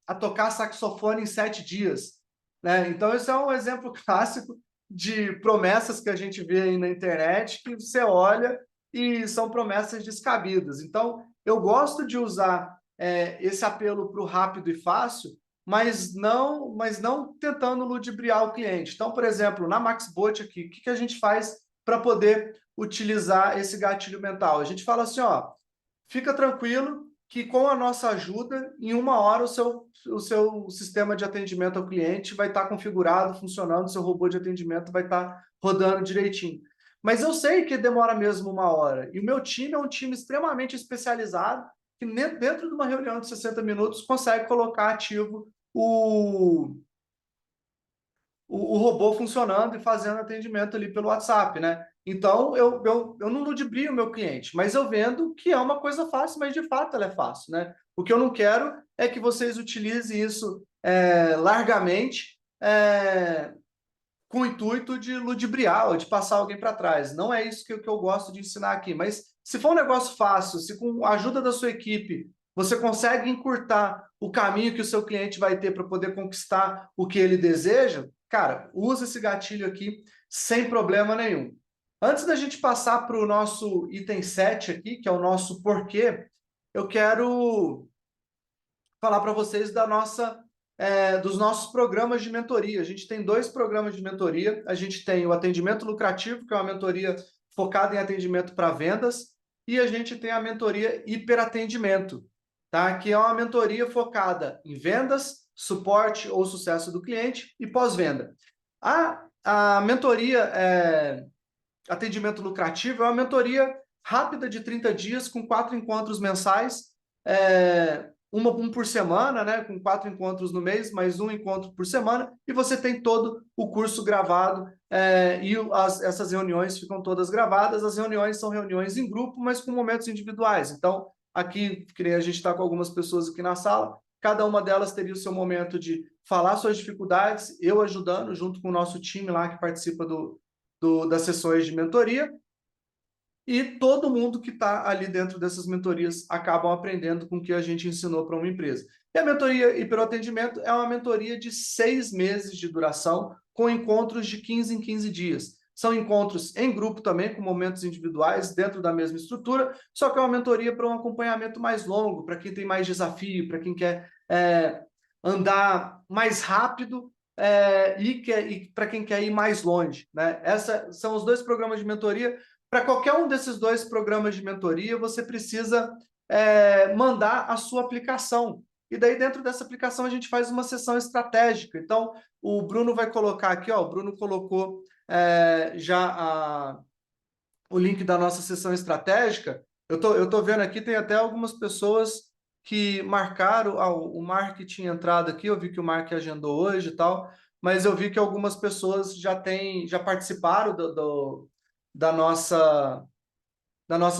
a tocar saxofone em 7 dias. Né? Então, isso é um exemplo clássico de promessas que a gente vê aí na internet, que você olha e são promessas descabidas. Então, eu gosto de usar esse apelo para o rápido e fácil, mas não tentando ludibriar o cliente. Então, por exemplo, na MaxBot aqui, o que a gente faz para poder utilizar esse gatilho mental? A gente fala assim, ó, fica tranquilo que com a nossa ajuda, em 1 hora o seu sistema de atendimento ao cliente vai estar configurado, funcionando, seu robô de atendimento vai estar rodando direitinho. Mas eu sei que demora mesmo 1 hora, e o meu time é um time extremamente especializado, que dentro de uma reunião de 60 minutos consegue colocar ativo o robô funcionando e fazendo atendimento ali pelo WhatsApp, né? Então, eu não ludibrio o meu cliente, mas eu vendo que é uma coisa fácil, mas de fato ela é fácil, né? O que eu não quero é que vocês utilizem isso largamente com o intuito de ludibriar ou de passar alguém para trás. Não é isso que eu gosto de ensinar aqui, mas se for um negócio fácil, se com a ajuda da sua equipe você consegue encurtar o caminho que o seu cliente vai ter para poder conquistar o que ele deseja, cara, usa esse gatilho aqui sem problema nenhum. Antes da gente passar para o nosso item 7 aqui, que é o nosso porquê, eu quero falar para vocês dos nossos programas de mentoria. A gente tem 2 programas de mentoria. A gente tem o atendimento lucrativo, que é uma mentoria focada em atendimento para vendas, e a gente tem a mentoria hiperatendimento, tá? Que é uma mentoria focada em vendas, suporte ou sucesso do cliente e pós-venda. A mentoria atendimento lucrativo é uma mentoria rápida de 30 dias, com 4 encontros mensais, um por semana, né, com 4 encontros no mês, mais um encontro por semana, e você tem todo o curso gravado, essas reuniões ficam todas gravadas. As reuniões são reuniões em grupo, mas com momentos individuais. Então, aqui, que nem a gente está com algumas pessoas aqui na sala, cada uma delas teria o seu momento de falar suas dificuldades, eu ajudando, junto com o nosso time lá que participa das sessões de mentoria, e todo mundo que está ali dentro dessas mentorias acabam aprendendo com o que a gente ensinou para uma empresa. E a mentoria Hiperatendimento é uma mentoria de 6 meses de duração, com encontros de 15 em 15 dias. São encontros em grupo também, com momentos individuais, dentro da mesma estrutura, só que é uma mentoria para um acompanhamento mais longo, para quem tem mais desafio, para quem quer andar mais rápido, e para quem quer ir mais longe, né? Esses são os 2 programas de mentoria. Para qualquer um desses 2 programas de mentoria, você precisa mandar a sua aplicação. E daí, dentro dessa aplicação, a gente faz uma sessão estratégica. Então, o Bruno vai colocar aqui, ó, o Bruno colocou já o link da nossa sessão estratégica. Eu tô vendo aqui, tem até algumas pessoas que marcaram, o Mark tinha entrado aqui, eu vi que o Mark agendou hoje e tal, mas eu vi que algumas pessoas já participaram da nossa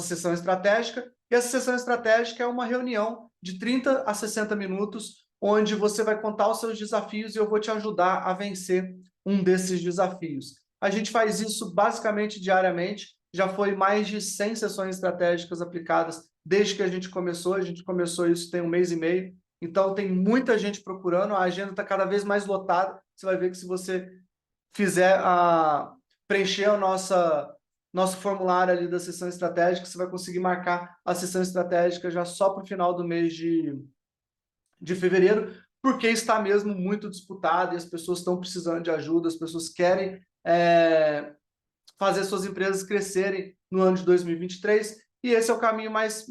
sessão estratégica. E essa sessão estratégica é uma reunião de 30 a 60 minutos, onde você vai contar os seus desafios e eu vou te ajudar a vencer um desses desafios. A gente faz isso basicamente diariamente, já foi mais de 100 sessões estratégicas aplicadas desde que a gente começou isso tem 1 mês e meio, então tem muita gente procurando, a agenda está cada vez mais lotada. Você vai ver que se você fizer preencher o nosso formulário ali da sessão estratégica, você vai conseguir marcar a sessão estratégica já só para o final do mês de fevereiro, porque está mesmo muito disputado e as pessoas estão precisando de ajuda, as pessoas querem fazer suas empresas crescerem no ano de 2023, e esse é o caminho mais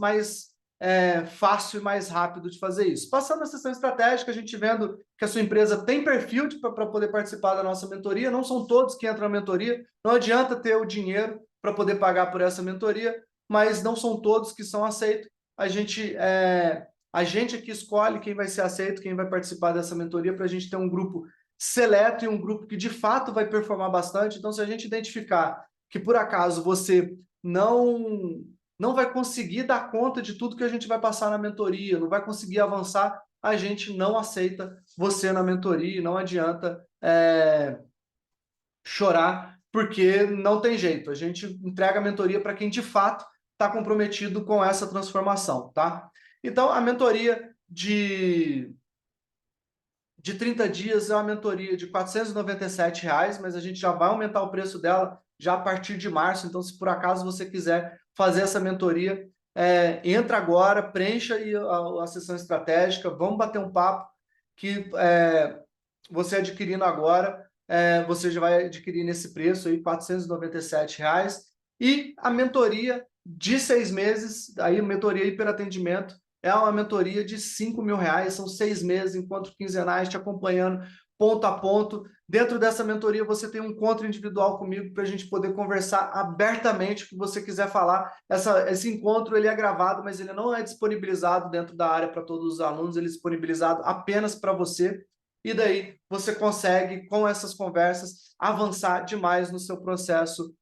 fácil e mais rápido de fazer isso. Passando a sessão estratégica, a gente vendo que a sua empresa tem perfil para poder participar da nossa mentoria, não são todos que entram na mentoria, não adianta ter o dinheiro para poder pagar por essa mentoria, mas não são todos que são aceitos. A gente aqui escolhe quem vai ser aceito, quem vai participar dessa mentoria, para a gente ter um grupo seleto e um grupo que de fato vai performar bastante. Então, se a gente identificar que por acaso você não vai conseguir dar conta de tudo que a gente vai passar na mentoria, não vai conseguir avançar, a gente não aceita você na mentoria, não adianta chorar, porque não tem jeito. A gente entrega a mentoria para quem de fato está comprometido com essa transformação, tá? Então, a mentoria de 30 dias é uma mentoria de R$ 497, mas a gente já vai aumentar o preço dela já a partir de março. Então, se por acaso você quiser fazer essa mentoria, entra agora, preencha aí a sessão estratégica, vamos bater um papo, que você adquirindo agora, você já vai adquirir nesse preço aí, R$ 497. E a mentoria de 6 meses, aí mentoria hiperatendimento, é uma mentoria de R$ 5.000, são 6 meses, encontros quinzenais, te acompanhando ponto a ponto. Dentro dessa mentoria você tem um encontro individual comigo para a gente poder conversar abertamente o que você quiser falar. Esse encontro ele é gravado, mas ele não é disponibilizado dentro da área para todos os alunos, ele é disponibilizado apenas para você. E daí você consegue, com essas conversas, avançar demais no seu processo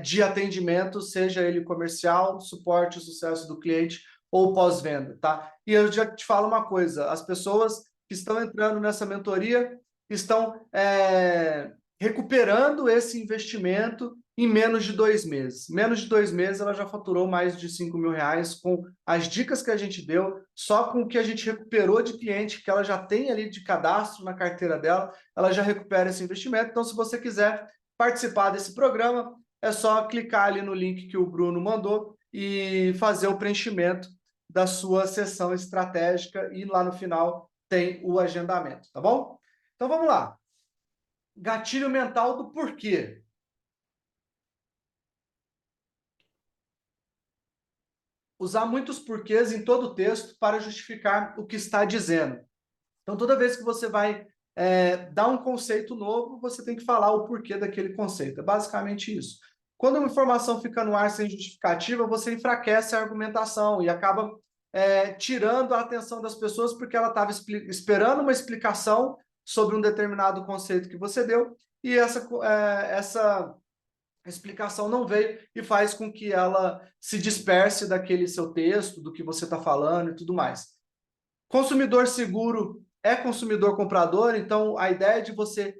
de atendimento, seja ele comercial, suporte, sucesso do cliente, ou pós-venda, tá? E eu já te falo uma coisa, as pessoas que estão entrando nessa mentoria estão recuperando esse investimento em menos de 2 meses. Menos de 2 meses ela já faturou mais de R$ 5.000 com as dicas que a gente deu, só com o que a gente recuperou de cliente que ela já tem ali de cadastro na carteira dela, ela já recupera esse investimento. Então, se você quiser participar desse programa, é só clicar ali no link que o Bruno mandou e fazer o preenchimento da sua sessão estratégica e lá no final tem o agendamento, tá bom? Então vamos lá. Gatilho mental do porquê. Usar muitos porquês em todo o texto para justificar o que está dizendo. Então toda vez que você vai dar um conceito novo, você tem que falar o porquê daquele conceito. É basicamente isso. Quando uma informação fica no ar sem justificativa, você enfraquece a argumentação e acaba tirando a atenção das pessoas porque ela estava esperando uma explicação sobre um determinado conceito que você deu e essa explicação não veio e faz com que ela se disperse daquele seu texto, do que você está falando e tudo mais. Consumidor seguro é consumidor comprador, então a ideia de você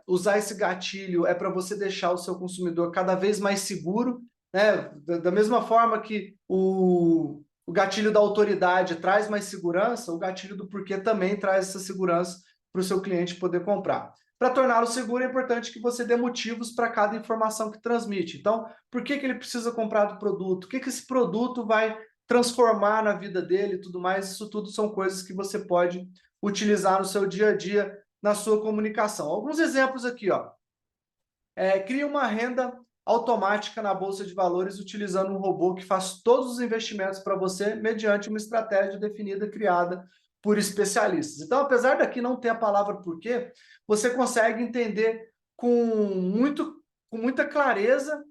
usar esse gatilho é para você deixar o seu consumidor cada vez mais seguro, né? Da mesma forma que o gatilho da autoridade traz mais segurança, o gatilho do porquê também traz essa segurança para o seu cliente poder comprar. Para torná-lo seguro, é importante que você dê motivos para cada informação que transmite. Então, por que ele precisa comprar do produto? O que esse produto vai transformar na vida dele e tudo mais? Isso tudo são coisas que você pode utilizar no seu dia a dia, na sua comunicação. Alguns exemplos aqui, ó. Cria uma renda automática na Bolsa de Valores utilizando um robô que faz todos os investimentos para você mediante uma estratégia definida, criada por especialistas. Então, apesar daqui não ter a palavra porquê, você consegue entender com muita clareza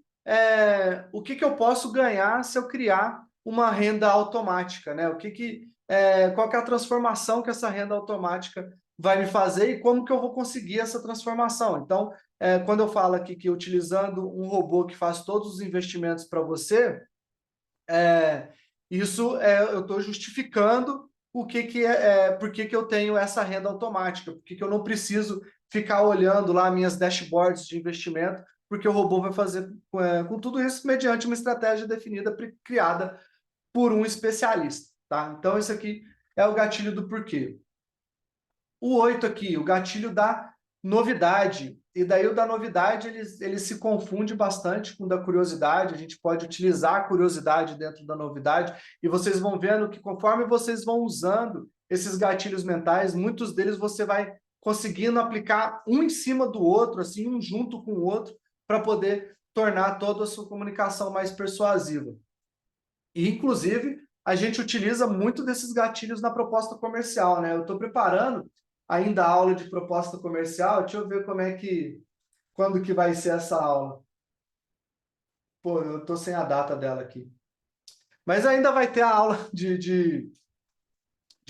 o que eu posso ganhar se eu criar uma renda automática, né? Qual que é a transformação que essa renda automática vai me fazer e como que eu vou conseguir essa transformação. Então, quando eu falo aqui que utilizando um robô que faz todos os investimentos para você, eu estou justificando por que eu tenho essa renda automática, por que eu não preciso ficar olhando lá minhas dashboards de investimento, porque o robô vai fazer com tudo isso mediante uma estratégia definida, criada por um especialista, tá? Então, esse aqui é o gatilho do porquê. O 8 aqui, o gatilho da novidade. E daí o da novidade, ele se confunde bastante com o da curiosidade. A gente pode utilizar a curiosidade dentro da novidade. E vocês vão vendo que conforme vocês vão usando esses gatilhos mentais, muitos deles você vai conseguindo aplicar um em cima do outro, assim, um junto com o outro, para poder tornar toda a sua comunicação mais persuasiva. E, inclusive, a gente utiliza muito desses gatilhos na proposta comercial, né? Eu estou preparando ainda a aula de proposta comercial. Deixa eu ver quando que vai ser essa aula. Pô, eu estou sem a data dela aqui. Mas ainda vai ter a aula de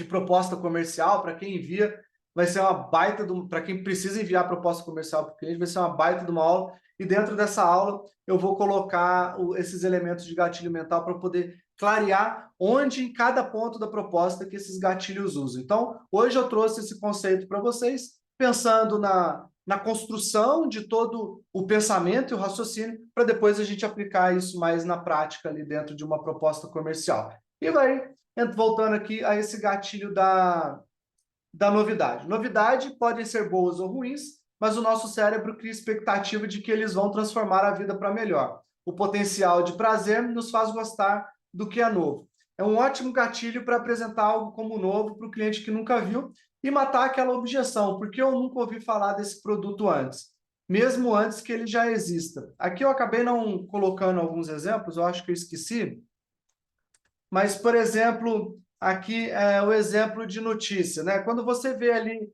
proposta comercial para quem envia. Vai ser uma baita, para quem precisa enviar proposta comercial para o cliente, vai ser uma baita de uma aula. E dentro dessa aula eu vou colocar esses elementos de gatilho mental para poder clarear onde em cada ponto da proposta que esses gatilhos usam. Então, hoje eu trouxe esse conceito para vocês, pensando na construção de todo o pensamento e o raciocínio, para depois a gente aplicar isso mais na prática ali dentro de uma proposta comercial. E vai voltando aqui a esse gatilho da novidade. Novidade podem ser boas ou ruins, mas o nosso cérebro cria expectativa de que eles vão transformar a vida para melhor. O potencial de prazer nos faz gostar do que é novo. É um ótimo gatilho para apresentar algo como novo para o cliente que nunca viu e matar aquela objeção, porque eu nunca ouvi falar desse produto antes, mesmo antes que ele já exista. Aqui eu acabei não colocando alguns exemplos, eu acho que eu esqueci, mas, por exemplo, aqui é o exemplo de notícia, né? Quando você vê ali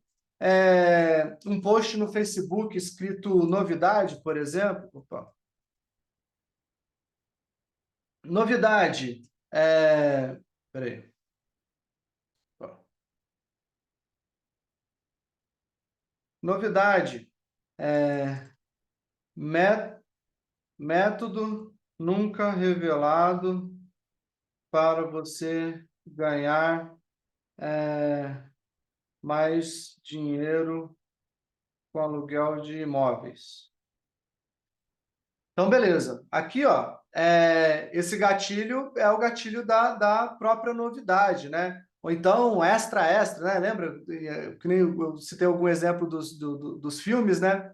um post no Facebook escrito novidade, por exemplo, novidade, peraí, novidade, método nunca revelado para você ganhar mais dinheiro com aluguel de imóveis. Então, beleza. Aqui, ó, esse gatilho é o gatilho da própria novidade, né? Ou então, extra, né? Lembra? Que nem eu citei algum exemplo dos filmes, né?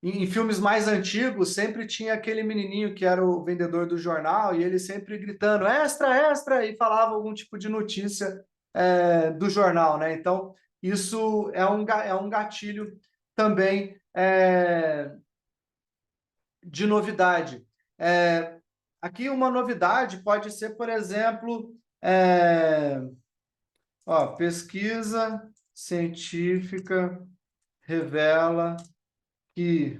Em filmes mais antigos, sempre tinha aquele menininho que era o vendedor do jornal e ele sempre gritando extra, e falava algum tipo de notícia do jornal, né? Então, isso é um gatilho também de novidade. Aqui uma novidade pode ser, por exemplo, pesquisa científica revela que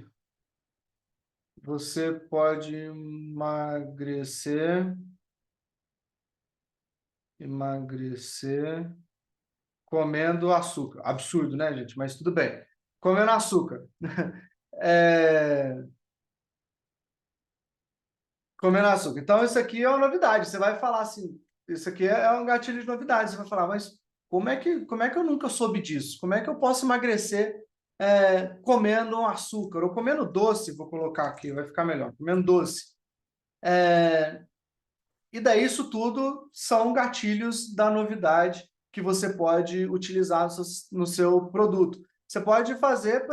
você pode emagrecer comendo açúcar. Absurdo, né, gente? Mas tudo bem. Comendo açúcar. É, comendo açúcar. Então, isso aqui é uma novidade. Você vai falar assim, isso aqui é um gatilho de novidade. Você vai falar, mas como é que eu nunca soube disso? Como é que eu posso emagrecer comendo um açúcar? Ou comendo doce, vou colocar aqui, vai ficar melhor. Comendo doce. E daí isso tudo são gatilhos da novidade que você pode utilizar no seu produto. Você pode fazer,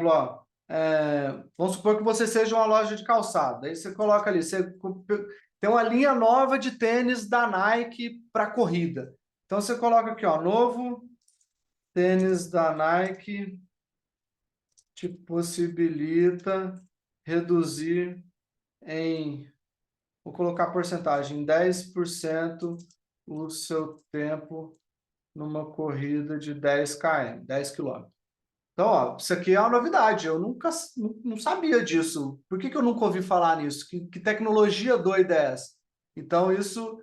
ó, vamos supor que você seja uma loja de calçado. Aí você coloca ali, tem uma linha nova de tênis da Nike para corrida. Então você coloca aqui, ó, novo tênis da Nike te possibilita reduzir em, vou colocar porcentagem, 10% o seu tempo numa corrida de 10 km, 10 quilômetros. Então, ó, isso aqui é uma novidade. Eu nunca não sabia disso. Por que eu nunca ouvi falar nisso? Que tecnologia doida é essa? Então, isso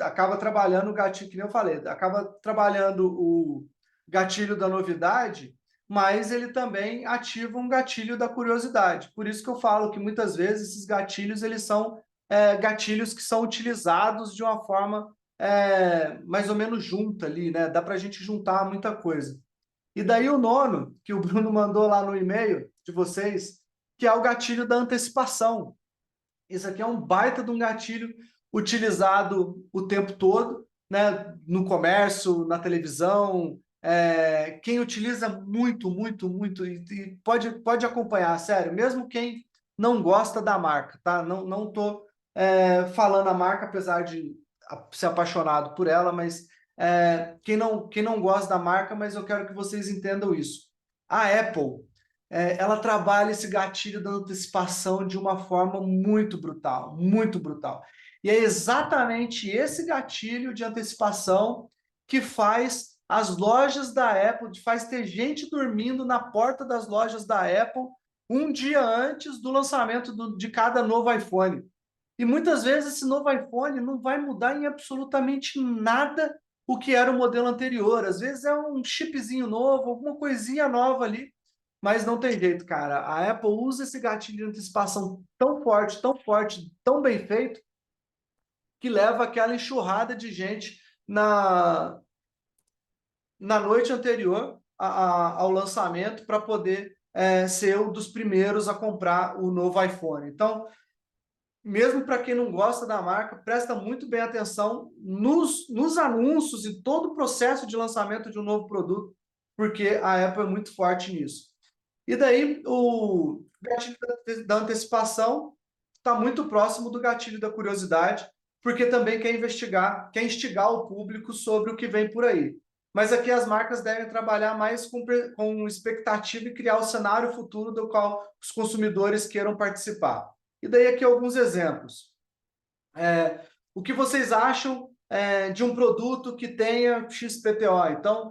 acaba trabalhando o gatilho, que nem eu falei, acaba trabalhando o gatilho da novidade, mas ele também ativa um gatilho da curiosidade. Por isso que eu falo que muitas vezes esses gatilhos eles são gatilhos que são utilizados de uma forma mais ou menos junta ali, né? Dá para a gente juntar muita coisa. E daí o nono, que o Bruno mandou lá no e-mail de vocês, que é o gatilho da antecipação. Isso aqui é um baita de um gatilho utilizado o tempo todo, né? No comércio, na televisão. Quem utiliza muito, muito, muito, e pode acompanhar, sério, mesmo quem não gosta da marca, tá? Não estou falando a marca, apesar de ser apaixonado por ela, mas quem não gosta da marca, mas eu quero que vocês entendam isso. A Apple, ela trabalha esse gatilho da antecipação de uma forma muito brutal, muito brutal. E é exatamente esse gatilho de antecipação que faz as lojas da Apple, faz ter gente dormindo na porta das lojas da Apple um dia antes do lançamento de cada novo iPhone. E muitas vezes esse novo iPhone não vai mudar em absolutamente nada o que era o modelo anterior. Às vezes é um chipzinho novo, alguma coisinha nova ali, mas não tem jeito, cara. A Apple usa esse gatilho de antecipação tão forte, tão bem feito, que leva aquela enxurrada de gente na noite anterior ao lançamento para poder ser um dos primeiros a comprar o novo iPhone. Então, mesmo para quem não gosta da marca, presta muito bem atenção nos anúncios e todo o processo de lançamento de um novo produto, porque a Apple é muito forte nisso. E daí, o gatilho da antecipação está muito próximo do gatilho da curiosidade, porque também quer investigar, quer instigar o público sobre o que vem por aí. Mas aqui as marcas devem trabalhar mais com expectativa e criar o cenário futuro do qual os consumidores queiram participar. E daí aqui alguns exemplos. O que vocês acham de um produto que tenha XPTO? Então,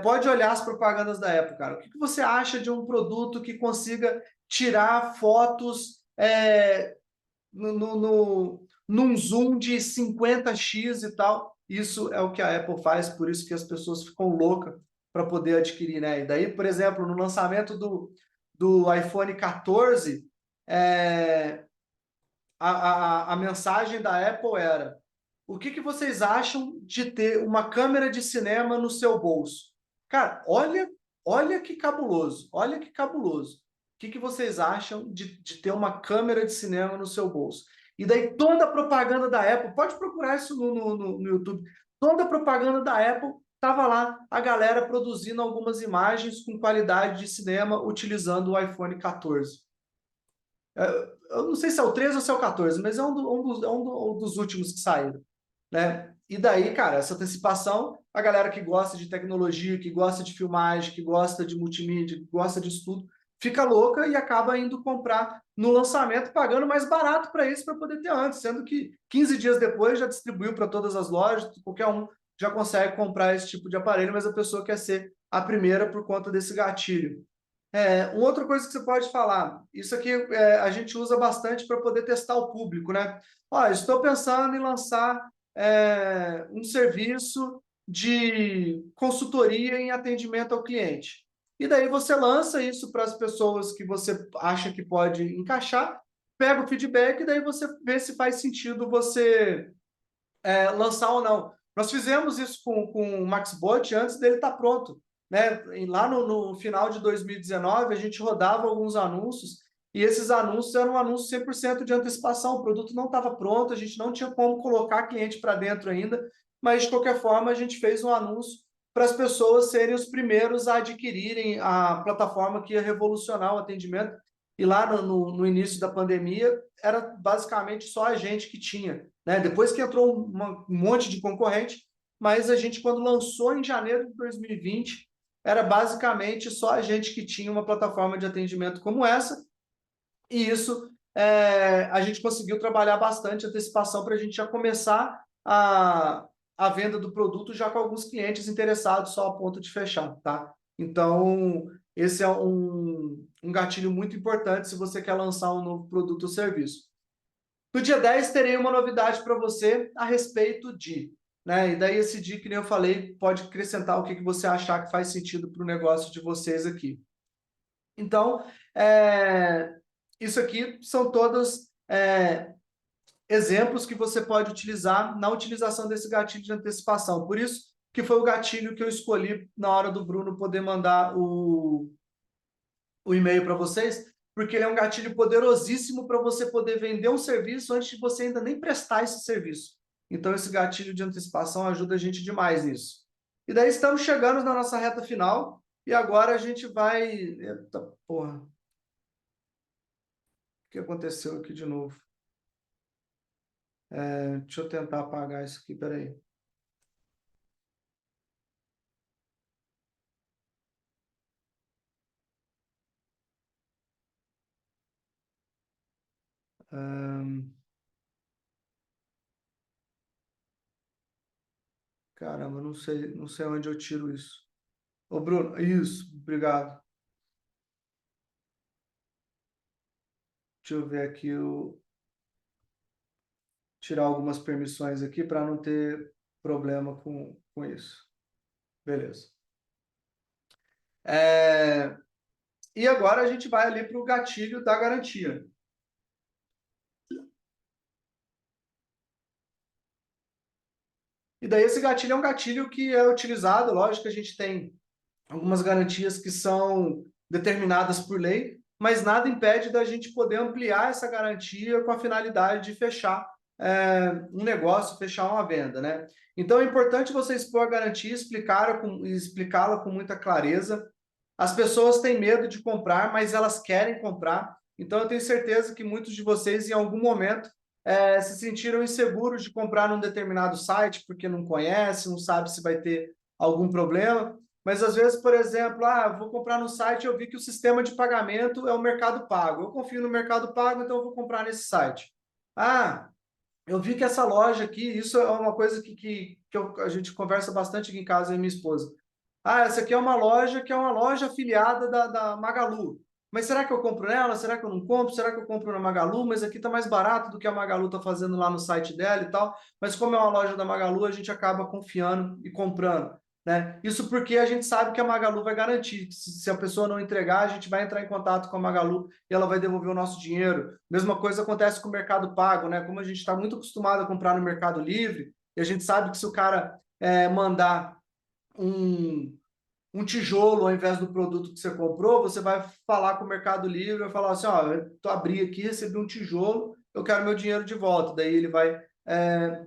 pode olhar as propagandas da Apple, cara. O que você acha de um produto que consiga tirar fotos num zoom de 50x e tal? Isso é o que a Apple faz, por isso que as pessoas ficam loucas para poder adquirir, né? E daí, por exemplo, no lançamento do iPhone 14, a mensagem da Apple era: o que vocês acham de ter uma câmera de cinema no seu bolso? Cara, olha que cabuloso, olha que cabuloso. O que vocês acham de ter uma câmera de cinema no seu bolso? E daí toda a propaganda da Apple, pode procurar isso no YouTube, toda a propaganda da Apple estava lá, a galera produzindo algumas imagens com qualidade de cinema utilizando o iPhone 14. Eu não sei se é o 13 ou se é o 14, mas é um dos últimos que saíram, né? E daí, cara, essa antecipação, a galera que gosta de tecnologia, que gosta de filmagem, que gosta de multimídia, que gosta disso tudo, fica louca e acaba indo comprar no lançamento, pagando mais barato para isso, para poder ter antes, sendo que 15 dias depois já distribuiu para todas as lojas, qualquer um já consegue comprar esse tipo de aparelho, mas a pessoa quer ser a primeira por conta desse gatilho. Uma outra coisa que você pode falar, isso aqui a gente usa bastante para poder testar o público, né? Olha, estou pensando em lançar um serviço de consultoria em atendimento ao cliente. E daí você lança isso para as pessoas que você acha que pode encaixar, pega o feedback e daí você vê se faz sentido você lançar ou não. Nós fizemos isso com o MaxBot antes dele estar pronto, né? E lá no final de 2019, a gente rodava alguns anúncios, e esses anúncios eram anúncios 100% de antecipação, o produto não estava pronto, a gente não tinha como colocar cliente para dentro ainda, mas de qualquer forma a gente fez um anúncio para as pessoas serem os primeiros a adquirirem a plataforma que ia revolucionar o atendimento. E lá no início da pandemia, era basicamente só a gente que tinha, né? Depois que entrou um monte de concorrente, mas a gente, quando lançou em janeiro de 2020, era basicamente só a gente que tinha uma plataforma de atendimento como essa, e isso a gente conseguiu trabalhar bastante antecipação para a gente já começar a venda do produto já com alguns clientes interessados só a ponto de fechar, tá? Então, esse é um gatilho muito importante se você quer lançar um novo produto ou serviço. No dia 10, terei uma novidade para você a respeito de, né? E daí esse dia, que nem eu falei, pode acrescentar o que você achar que faz sentido para o negócio de vocês aqui. Então, isso aqui são todos exemplos que você pode utilizar na utilização desse gatilho de antecipação. Por isso que foi o gatilho que eu escolhi na hora do Bruno poder mandar o e-mail para vocês, porque ele é um gatilho poderosíssimo para você poder vender um serviço antes de você ainda nem prestar esse serviço. Então, esse gatilho de antecipação ajuda a gente demais nisso. E daí estamos chegando na nossa reta final, e agora a gente vai... Eita porra! O que aconteceu aqui de novo? Deixa eu tentar apagar isso aqui, peraí. Caramba, não sei onde eu tiro isso. Ô, Bruno, isso, obrigado. Deixa eu ver aqui, tirar algumas permissões aqui para não ter problema com isso. Beleza. E agora a gente vai ali para o gatilho da garantia. E daí esse gatilho é um gatilho que é utilizado, lógico que a gente tem algumas garantias que são determinadas por lei, mas nada impede da gente poder ampliar essa garantia com a finalidade de fechar um negócio, fechar uma venda, né? Então é importante você expor a garantia, explicá-la com muita clareza. As pessoas têm medo de comprar, mas elas querem comprar. Então eu tenho certeza que muitos de vocês, em algum momento, se sentiram inseguros de comprar num determinado site porque não conhece, não sabe se vai ter algum problema. Mas às vezes, por exemplo, vou comprar no site e eu vi que o sistema de pagamento é o Mercado Pago. Eu confio no Mercado Pago, então eu vou comprar nesse site. Eu vi que essa loja aqui, isso é uma coisa que a gente conversa bastante aqui em casa, eu e minha esposa. Essa aqui é uma loja que é uma loja afiliada da Magalu. Mas será que eu compro nela? Será que eu não compro? Será que eu compro na Magalu? Mas aqui está mais barato do que a Magalu está fazendo lá no site dela e tal. Mas como é uma loja da Magalu, a gente acaba confiando e comprando, né? Isso porque a gente sabe que a Magalu vai garantir que se a pessoa não entregar, a gente vai entrar em contato com a Magalu e ela vai devolver o nosso dinheiro. Mesma coisa acontece com o Mercado Pago, né? Como a gente está muito acostumado a comprar no Mercado Livre, e a gente sabe que se o cara mandar um tijolo ao invés do produto que você comprou, você vai falar com o Mercado Livre, vai falar assim, eu abri aqui, recebi um tijolo, eu quero meu dinheiro de volta. Daí ele vai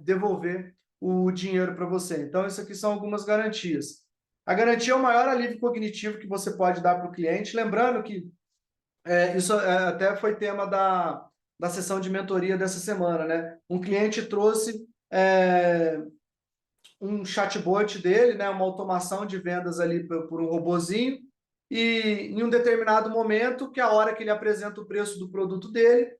devolver o dinheiro para você. Então, isso aqui são algumas garantias. A garantia é o maior alívio cognitivo que você pode dar para o cliente. Lembrando que isso até foi tema da sessão de mentoria dessa semana, né? Um cliente trouxe um chatbot dele, né, uma automação de vendas ali por um robozinho, e em um determinado momento, que é a hora que ele apresenta o preço do produto dele,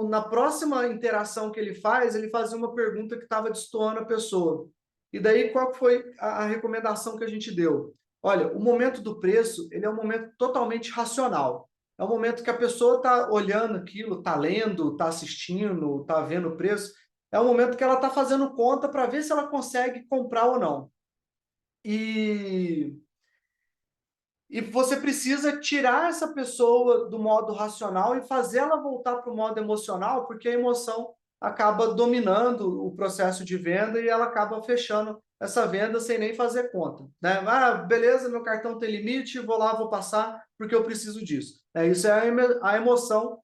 na próxima interação que ele fazia uma pergunta que estava destoando a pessoa. E daí, qual foi a recomendação que a gente deu? Olha, o momento do preço, ele é um momento totalmente racional. É um momento que a pessoa está olhando aquilo, está lendo, está assistindo, está vendo o preço. É um momento que ela está fazendo conta para ver se ela consegue comprar ou não. E e você precisa tirar essa pessoa do modo racional e fazer ela voltar para o modo emocional, porque a emoção acaba dominando o processo de venda e ela acaba fechando essa venda sem nem fazer conta, né? Ah, beleza, meu cartão tem limite, vou lá, vou passar porque eu preciso disso. Isso é a emoção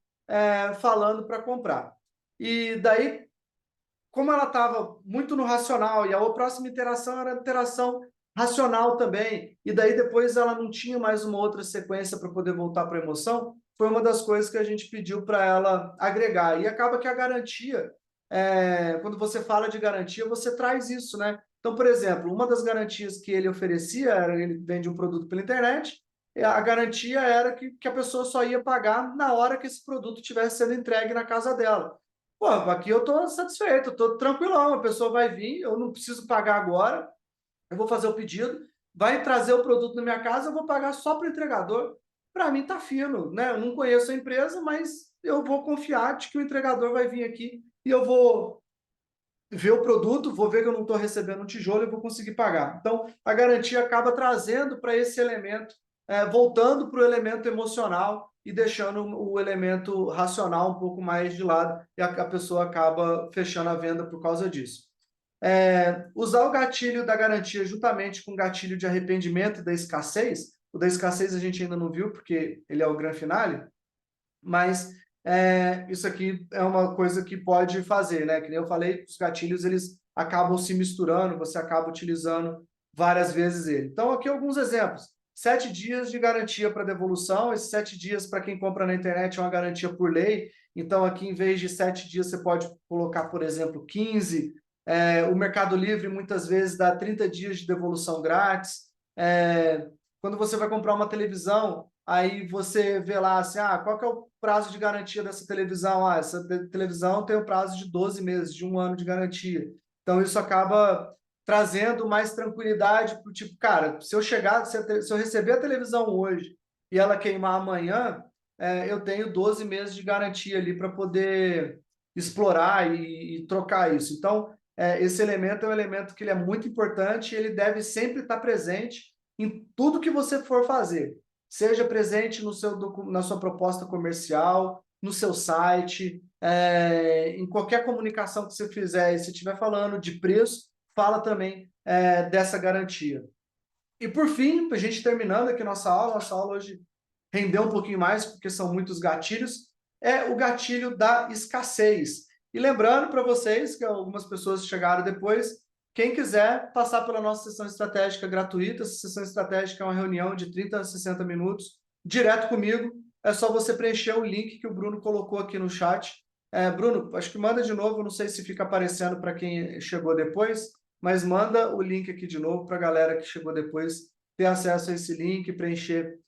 falando para comprar. E daí, como ela estava muito no racional e a próxima interação era a interação racional também, e daí depois ela não tinha mais uma outra sequência para poder voltar para a emoção, foi uma das coisas que a gente pediu para ela agregar. E acaba que a garantia, quando você fala de garantia, você traz isso, né? Então, por exemplo, uma das garantias que ele oferecia era ele vende um produto pela internet, e a garantia era que a pessoa só ia pagar na hora que esse produto estivesse sendo entregue na casa dela. Pô, aqui eu estou satisfeito, estou tranquilão, a pessoa vai vir, eu não preciso pagar agora, eu vou fazer o pedido, vai trazer o produto na minha casa, eu vou pagar só para o entregador. Para mim tá fino, né? Eu não conheço a empresa, mas eu vou confiar de que o entregador vai vir aqui e eu vou ver o produto, vou ver que eu não estou recebendo um tijolo e vou conseguir pagar. Então, a garantia acaba trazendo para esse elemento, voltando para o elemento emocional e deixando o elemento racional um pouco mais de lado, e a pessoa acaba fechando a venda por causa disso. Usar o gatilho da garantia juntamente com o gatilho de arrependimento e da escassez. O da escassez a gente ainda não viu, porque ele é o grande finale, mas isso aqui é uma coisa que pode fazer, né? Que nem eu falei, os gatilhos eles acabam se misturando, você acaba utilizando várias vezes ele. Então, aqui alguns exemplos. 7 dias de garantia para devolução, esses 7 dias para quem compra na internet é uma garantia por lei, então aqui em vez de 7 dias você pode colocar, por exemplo, 15. O Mercado Livre muitas vezes dá 30 dias de devolução grátis. Quando você vai comprar uma televisão, aí você vê lá assim, qual que é o prazo de garantia dessa televisão? Essa televisão tem o prazo de 12 meses, de 1 ano de garantia. Então, isso acaba trazendo mais tranquilidade para o tipo, cara, se eu chegar, se eu receber a televisão hoje e ela queimar amanhã, eu tenho 12 meses de garantia ali para poder explorar e trocar isso. Então, esse elemento é um elemento que ele é muito importante e ele deve sempre estar presente em tudo que você for fazer. Seja presente na sua proposta comercial, no seu site, em qualquer comunicação que você fizer, e se estiver falando de preço, fala também dessa garantia. E por fim, a gente terminando aqui nossa aula hoje rendeu um pouquinho mais, porque são muitos gatilhos, é o gatilho da escassez. E lembrando para vocês, que algumas pessoas chegaram depois, quem quiser passar pela nossa sessão estratégica gratuita, essa sessão estratégica é uma reunião de 30 a 60 minutos, direto comigo, é só você preencher o link que o Bruno colocou aqui no chat. Bruno, acho que manda de novo, não sei se fica aparecendo para quem chegou depois, mas manda o link aqui de novo para a galera que chegou depois ter acesso a esse link, preencher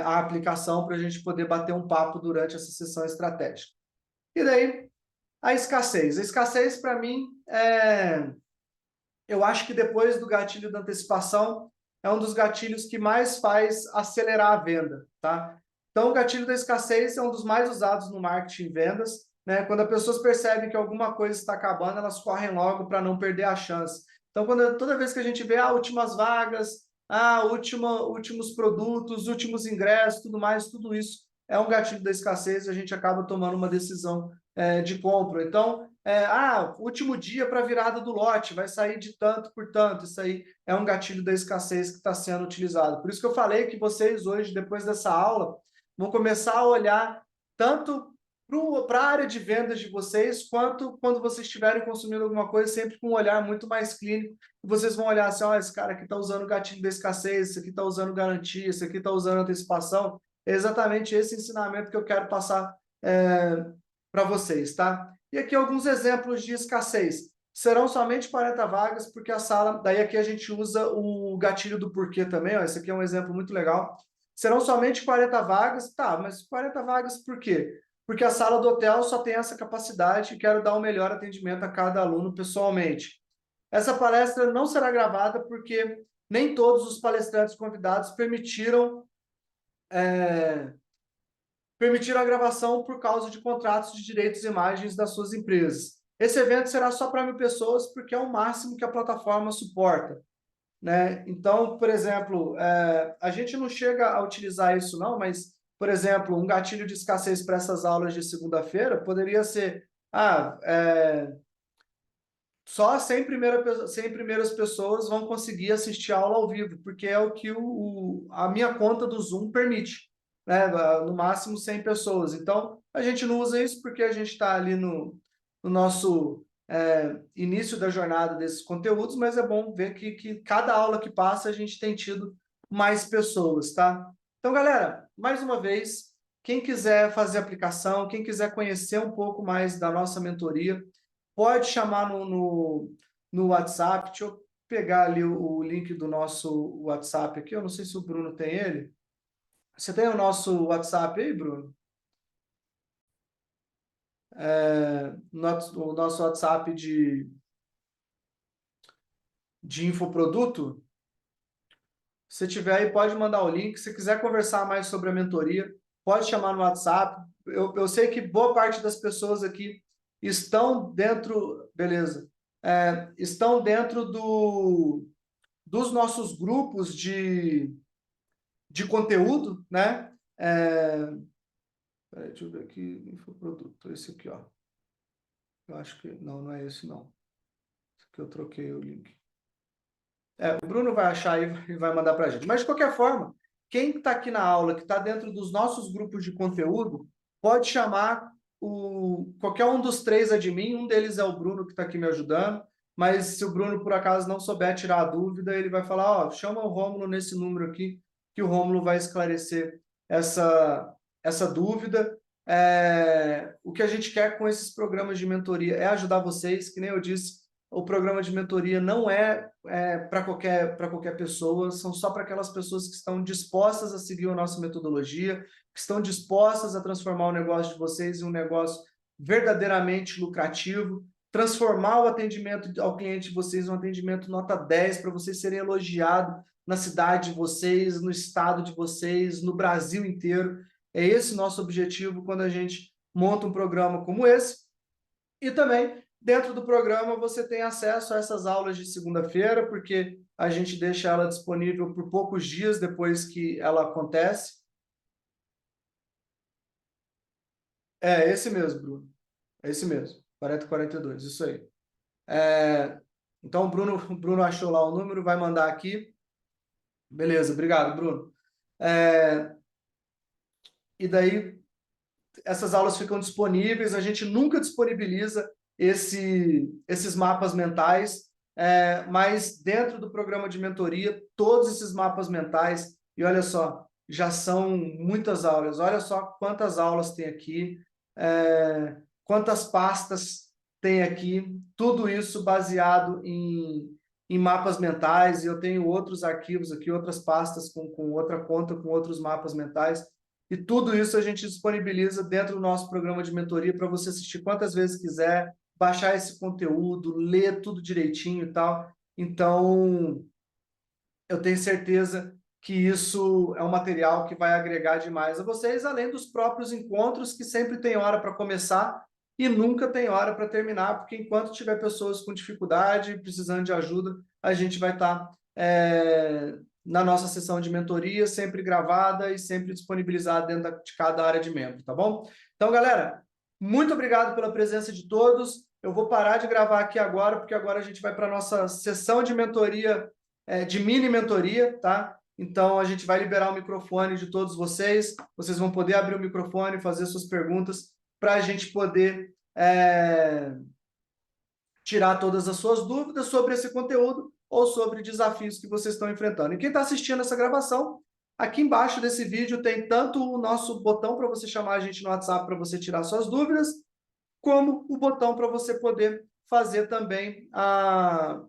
a aplicação para a gente poder bater um papo durante essa sessão estratégica. E daí, a escassez. A escassez, para mim, eu acho que depois do gatilho da antecipação, é um dos gatilhos que mais faz acelerar a venda, tá? Então, o gatilho da escassez é um dos mais usados no marketing e vendas, né? Quando as pessoas percebem que alguma coisa está acabando, elas correm logo para não perder a chance. Então, toda vez que a gente vê últimas vagas, últimos produtos, últimos ingressos, tudo mais, tudo isso é um gatilho da escassez e a gente acaba tomando uma decisão de compra. Então, último dia para a virada do lote, vai sair de tanto por tanto. Isso aí é um gatilho da escassez que está sendo utilizado. Por isso que eu falei que vocês hoje, depois dessa aula, vão começar a olhar tanto para a área de vendas de vocês, quanto quando vocês estiverem consumindo alguma coisa, sempre com um olhar muito mais clínico, vocês vão olhar assim, esse cara aqui está usando o gatilho da escassez, esse aqui está usando garantia, esse aqui está usando antecipação. É exatamente esse ensinamento que eu quero passar para vocês, tá? E aqui alguns exemplos de escassez. Serão somente 40 vagas, porque a sala... Daí aqui a gente usa o gatilho do porquê também, esse aqui é um exemplo muito legal. Serão somente 40 vagas, tá, mas 40 vagas por quê? Porque a sala do hotel só tem essa capacidade e quero dar um melhor atendimento a cada aluno pessoalmente. Essa palestra não será gravada porque nem todos os palestrantes convidados permitiram a gravação por causa de contratos de direitos de imagens das suas empresas. Esse evento será só para 1.000 pessoas, porque é o máximo que a plataforma suporta, né? Então, por exemplo, a gente não chega a utilizar isso não, mas, por exemplo, um gatilho de escassez para essas aulas de segunda-feira poderia ser, só 100 primeiras pessoas vão conseguir assistir a aula ao vivo, porque é o que a minha conta do Zoom permite, né? No máximo 100 pessoas. Então, a gente não usa isso porque a gente está ali no nosso início da jornada desses conteúdos, mas é bom ver que cada aula que passa a gente tem tido mais pessoas, tá? Então, galera, mais uma vez, quem quiser fazer aplicação, quem quiser conhecer um pouco mais da nossa mentoria, pode chamar no WhatsApp. Deixa eu pegar ali o link do nosso WhatsApp aqui. Eu não sei se o Bruno tem ele. Você tem o nosso WhatsApp aí, Bruno? O nosso WhatsApp de infoproduto. Se tiver aí, pode mandar o link. Se quiser conversar mais sobre a mentoria, pode chamar no WhatsApp. Eu sei que boa parte das pessoas aqui estão dentro, beleza, estão dentro dos nossos grupos de conteúdo, né? Peraí, deixa eu ver aqui, infoproduto, esse aqui, ó. Eu acho que, não é esse não. Esse aqui eu troquei o link. O Bruno vai achar aí e vai mandar para a gente. Mas, de qualquer forma, quem está aqui na aula, que está dentro dos nossos grupos de conteúdo, pode chamar qualquer um dos 3 admin. Um deles é o Bruno, que está aqui me ajudando. Mas se o Bruno, por acaso, não souber tirar a dúvida, ele vai falar, ó, chama o Rômulo nesse número aqui, que o Rômulo vai esclarecer essa dúvida. O que a gente quer com esses programas de mentoria é ajudar vocês, que nem eu disse, o programa de mentoria não é para qualquer pessoa, são só para aquelas pessoas que estão dispostas a seguir a nossa metodologia, que estão dispostas a transformar o negócio de vocês em um negócio verdadeiramente lucrativo, transformar o atendimento ao cliente de vocês em um atendimento nota 10, para vocês serem elogiados na cidade de vocês, no estado de vocês, no Brasil inteiro. É esse nosso objetivo quando a gente monta um programa como esse. E também, dentro do programa, você tem acesso a essas aulas de segunda-feira, porque a gente deixa ela disponível por poucos dias depois que ela acontece. É esse mesmo, Bruno. É esse mesmo. 4042, isso aí. Então, o Bruno achou lá o número, vai mandar aqui. Beleza, obrigado, Bruno. E daí, essas aulas ficam disponíveis, a gente nunca disponibiliza esses mapas mentais, mas dentro do programa de mentoria, todos esses mapas mentais, e olha só, já são muitas aulas, olha só quantas aulas tem aqui, quantas pastas tem aqui, tudo isso baseado em mapas mentais, e eu tenho outros arquivos aqui, outras pastas com outra conta, com outros mapas mentais, e tudo isso a gente disponibiliza dentro do nosso programa de mentoria para você assistir quantas vezes quiser, baixar esse conteúdo, ler tudo direitinho e tal. Então, eu tenho certeza que isso é um material que vai agregar demais a vocês, além dos próprios encontros, que sempre tem hora para começar e nunca tem hora para terminar, porque enquanto tiver pessoas com dificuldade, precisando de ajuda, a gente vai estar na nossa sessão de mentoria, sempre gravada e sempre disponibilizada dentro de cada área de membro, tá bom? Então, galera, muito obrigado pela presença de todos. Eu vou parar de gravar aqui agora, porque agora a gente vai para a nossa sessão de mentoria, de mini mentoria, tá? Então, a gente vai liberar o microfone de todos vocês. Vocês vão poder abrir o microfone e fazer suas perguntas para a gente poder tirar todas as suas dúvidas sobre esse conteúdo ou sobre desafios que vocês estão enfrentando. E quem está assistindo essa gravação, aqui embaixo desse vídeo tem tanto o nosso botão para você chamar a gente no WhatsApp para você tirar suas dúvidas, como o botão para você poder fazer também a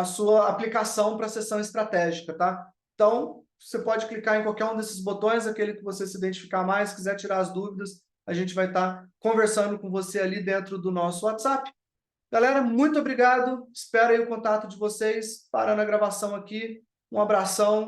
sua aplicação para a sessão estratégica, tá? Então, você pode clicar em qualquer um desses botões, aquele que você se identificar mais, quiser tirar as dúvidas, a gente vai estar conversando com você ali dentro do nosso WhatsApp. Galera, muito obrigado. Espero aí o contato de vocês. Parando a gravação aqui. Um abração.